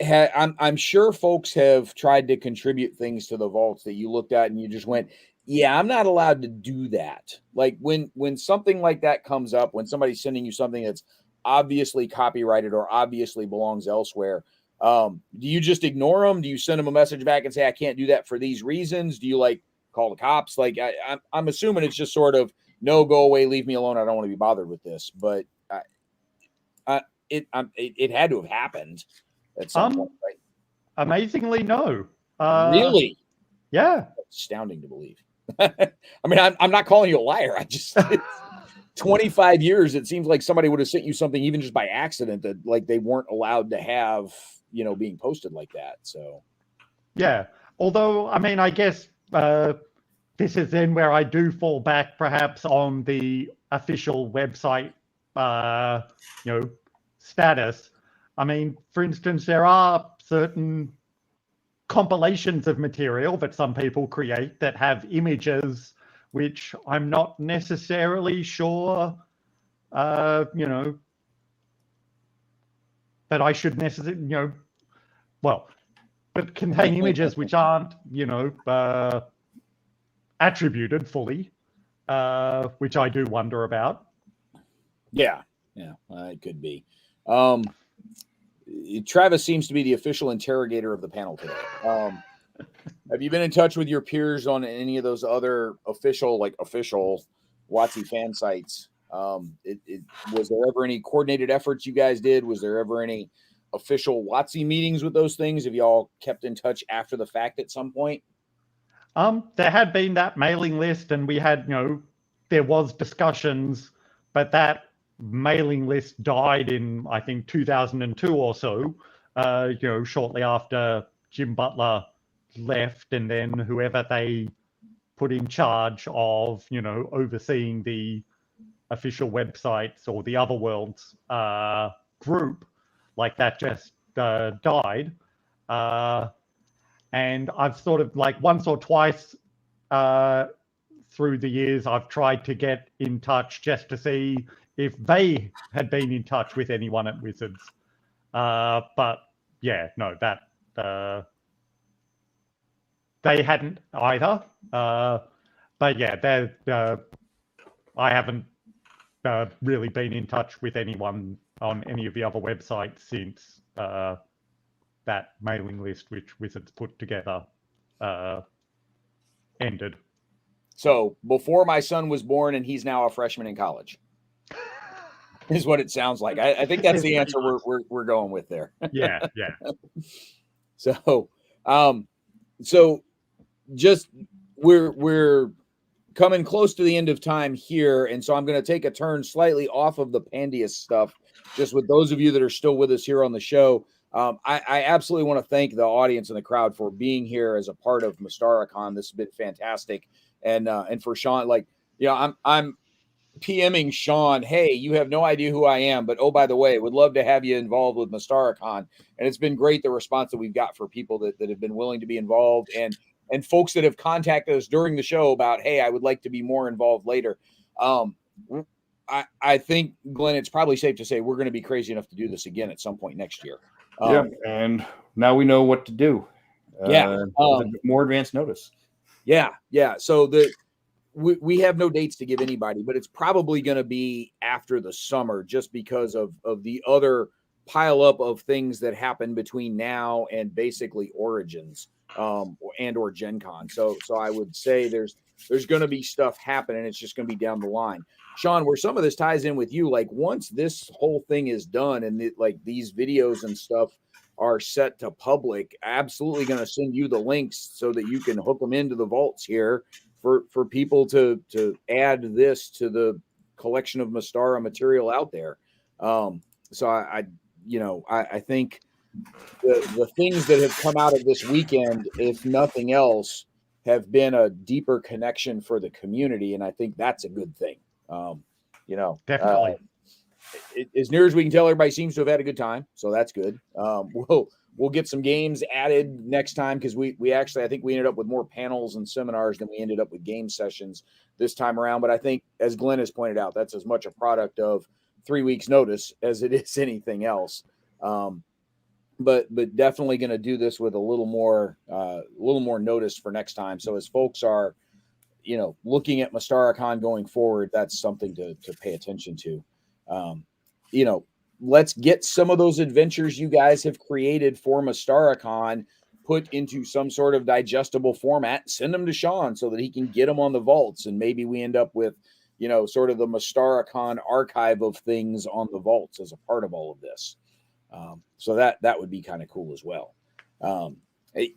I'm sure folks have tried to contribute things to the vaults that you looked at and you just went, Yeah, I'm not allowed to do that. Like when something like that comes up, when somebody's sending you something that's obviously copyrighted or obviously belongs elsewhere, do you just ignore them? Do you send them a message back and say, I can't do that for these reasons? Do you like call the cops? Like I'm assuming it's just sort of, no, go away, leave me alone. I don't want to be bothered with this. But it had to have happened at some point, right? Amazingly, no. Really? Yeah. Astounding to believe. I mean, I'm not calling you a liar. I just 25 years. It seems like somebody would have sent you something even just by accident that like they weren't allowed to have, being posted like that. So, yeah. Although, I mean, I guess this is then where I do fall back perhaps on the official website, status. I mean, for instance, there are certain compilations of material that some people create that have images which I'm not necessarily sure, that I should necessarily, but contain images which aren't, attributed fully, which I do wonder about. Yeah, it could be. Travis seems to be the official interrogator of the panel today. Have you been in touch with your peers on any of those other official WotC fan sites? Was there ever any coordinated efforts you guys did? Was there ever any official WotC meetings with those things? Have you all kept in touch after the fact at some point? There had been that mailing list, and we had, there was discussions, but that mailing list died in, I think, 2002 or so, shortly after Jim Butler left, and then whoever they put in charge of, overseeing the official websites or the Other Worlds group, like that just died. And I've sort of like once or twice through the years, I've tried to get in touch just to see if they had been in touch with anyone at Wizards. But yeah, no, that they hadn't either. But yeah, I haven't really been in touch with anyone on any of the other websites since that mailing list which Wizards put together ended. So before my son was born, and he's now a freshman in college, is what it sounds like. I think that's the answer we're going with there. Yeah. So, so just we're coming close to the end of time here, and so I'm going to take a turn slightly off of the Pandius stuff. Just with those of you that are still with us here on the show, I absolutely want to thank the audience and the crowd for being here as a part of MystaraCon. This has been fantastic, and for Sean, I'm PMing Sean, hey, you have no idea who I am, but oh, by the way, would love to have you involved with MystaraCon. And it's been great, the response that we've got for people that have been willing to be involved, and folks that have contacted us during the show about, hey, I would like to be more involved later. I think, Glenn, it's probably safe to say we're going to be crazy enough to do this again at some point next year. And now we know what to do. More advanced notice. Yeah. So we have no dates to give anybody, but it's probably going to be after the summer, just because of the other pile up of things that happen between now and basically Origins and or Gen Con. So I would say there's going to be stuff happening. It's just going to be down the line. Sean, where some of this ties in with you, like once this whole thing is done and these videos and stuff are set to public, absolutely going to send you the links so that you can hook them into the vaults here for people to add this to the collection of Mystara material out there. So I think the things that have come out of this weekend, if nothing else, have been a deeper connection for the community, and I think that's a good thing. Definitely. As near as we can tell, everybody seems to have had a good time, so that's good. We'll get some games added next time, because we actually, I think we ended up with more panels and seminars than we ended up with game sessions this time around. But I think, as Glenn has pointed out, that's as much a product of 3 weeks notice as it is anything else. But definitely going to do this with a little more notice for next time. So as folks are, looking at MystaraCon going forward, that's something to pay attention to. Let's get some of those adventures you guys have created for MystaraCon put into some sort of digestible format, send them to Sean so that he can get them on the vaults. And maybe we end up with, sort of the MystaraCon archive of things on the vaults as a part of all of this. So that would be kind of cool as well. Hey,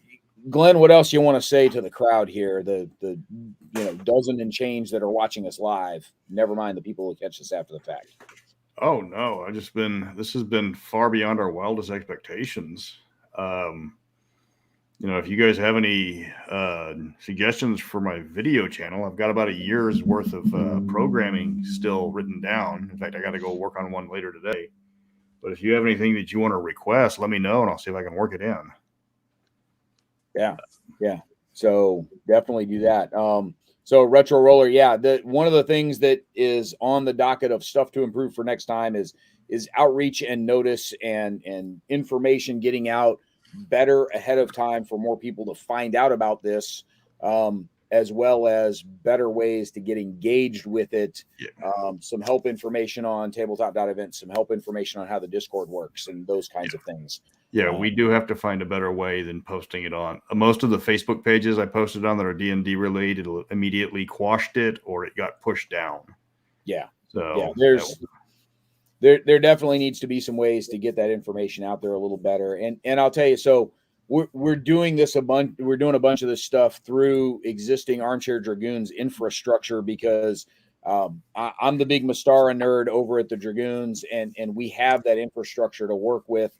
Glenn, what else you want to say to the crowd here? The dozen and change that are watching us live, never mind the people who catch us after the fact. Oh no, this has been far beyond our wildest expectations. If you guys have any suggestions for my video channel, I've got about a year's worth of programming still written down. In fact, I got to go work on one later today. But if you have anything that you want to request, let me know and I'll see if I can work it in. Yeah. So definitely do that. So Retro Roller, one of the things that is on the docket of stuff to improve for next time is outreach and notice and information getting out better ahead of time for more people to find out about this, as well as better ways to get engaged with it. Some help information on tabletop.event, some help information on how the Discord works and those kinds of things. Yeah, we do have to find a better way than posting it on. Most of the Facebook pages I posted on that are D&D related immediately quashed it or it got pushed down. Yeah. So there definitely needs to be some ways to get that information out there a little better. And I'll tell you, so we're doing this we're doing a bunch of this stuff through existing Armchair Dragoons infrastructure because I'm the big Mystara nerd over at the Dragoons and we have that infrastructure to work with.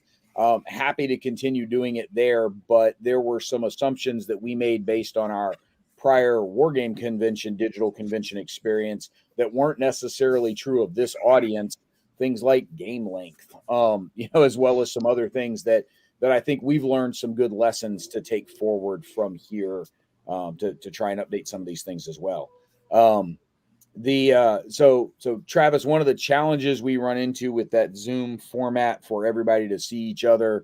Happy to continue doing it there, but there were some assumptions that we made based on our prior Wargame convention, digital convention experience that weren't necessarily true of this audience. Things like game length, as well as some other things that I think we've learned some good lessons to take forward from here to try and update some of these things as well. So Travis, one of the challenges we run into with that Zoom format for everybody to see each other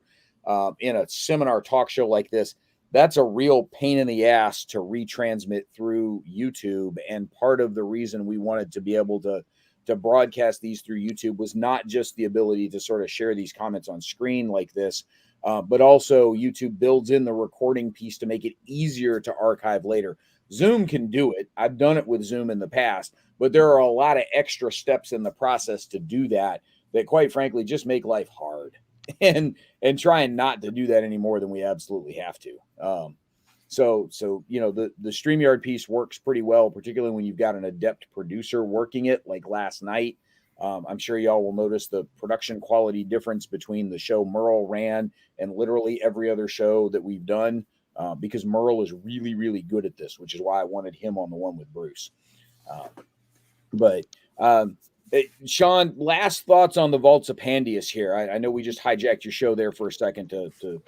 in a seminar talk show like this, that's a real pain in the ass to retransmit through YouTube. And part of the reason we wanted to be able to broadcast these through YouTube was not just the ability to sort of share these comments on screen like this, but also YouTube builds in the recording piece to make it easier to archive later. Zoom can do it. I've done it with Zoom in the past, but there are a lot of extra steps in the process to do that quite frankly just make life hard and trying not to do that any more than we absolutely have to. So the StreamYard piece works pretty well, particularly when you've got an adept producer working it like last night. I'm sure y'all will notice the production quality difference between the show Merle ran and literally every other show that we've done, because Merle is really, really good at this, which is why I wanted him on the one with Bruce. Sean, last thoughts on the Vaults of Pandius here. I know we just hijacked your show there for a second to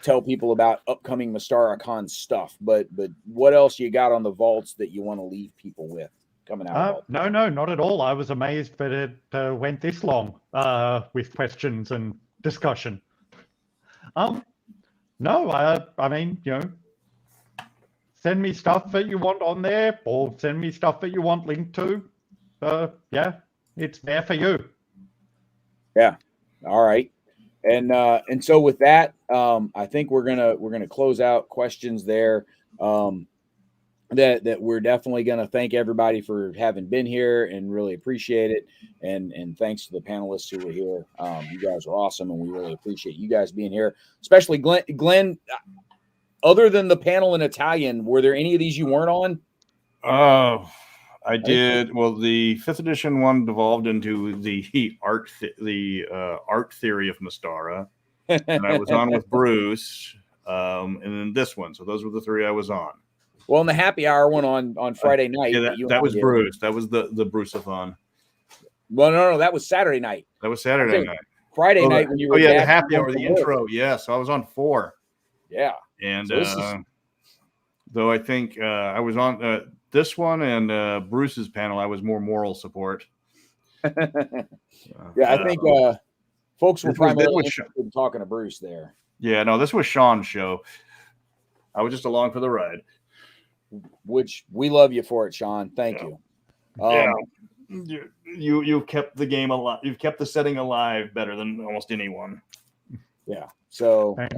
tell people about upcoming MystaraCon stuff, but what else you got on the vaults that you want to leave people with coming out? No, not at all. I was amazed that it went this long with questions and discussion. I mean, send me stuff that you want on there, or send me stuff that you want linked to. It's there for you. Yeah. All right. And so with that, I think we're gonna close out questions there. That we're definitely gonna thank everybody for having been here and really appreciate it. And thanks to the panelists who were here. You guys are awesome, and we really appreciate you guys being here, especially Glenn. Other than the panel in Italian, were there any of these you weren't on? I did. Well, the 5th edition one devolved into the art theory of Mystara, and I was on with Bruce, and then this one. So those were the 3 I was on. Well, and the happy hour one on Friday night. Yeah, that was Bruce. That was the Bruceathon. Well, no, that was Saturday night. That was Saturday night. Friday night when you were. Oh yeah, the happy hour, the intro. Yeah, so I was on 4. Yeah, and though I think I was on this one and Bruce's panel, I was more moral support. Yeah, I think folks were primarily interested in talking to Bruce there. Yeah, no, this was Sean's show. I was just along for the ride. which we love you for it, Sean. Thank you. You've kept the game alive. You've kept the setting alive better than almost anyone. Yeah. So Thanks.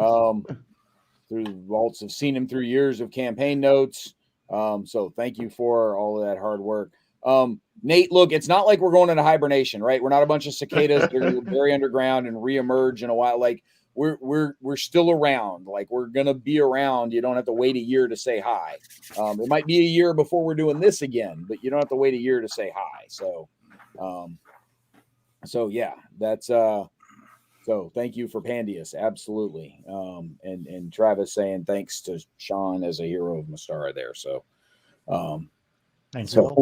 through the Vaults have seen him through years of campaign notes. So thank you for all of that hard work. Nate, look, it's not like we're going into hibernation, right? We're not a bunch of cicadas that are going to bury underground and reemerge in a while. Like we're still around. Like we're going to be around. You don't have to wait a year to say hi. It might be a year before we're doing this again, but you don't have to wait a year to say hi. So yeah, that's so thank you for Pandius. Absolutely. And Travis saying thanks to Sean as a hero of Mystara there. So Thank so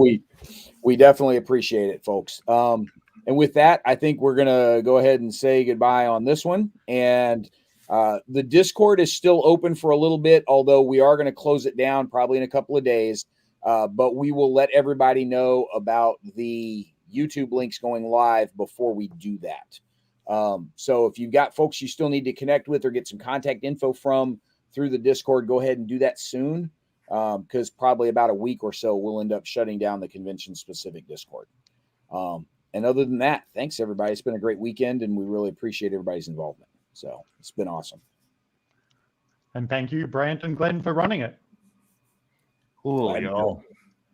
we definitely appreciate it, folks. And with that, I think we're gonna go ahead and say goodbye on this one. And the Discord is still open for a little bit, although we are going to close it down probably in a couple of days. But we will let everybody know about the YouTube links going live before we do that. So if you've got folks you still need to connect with or get some contact info from through the Discord, go ahead and do that soon. Because probably about a week or so, we'll end up shutting down the convention-specific Discord. And other than that, thanks, everybody. It's been a great weekend, and we really appreciate everybody's involvement. So it's been awesome. And thank you, Brant and Glenn, for running it. Cool, y'all.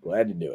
Glad to do it.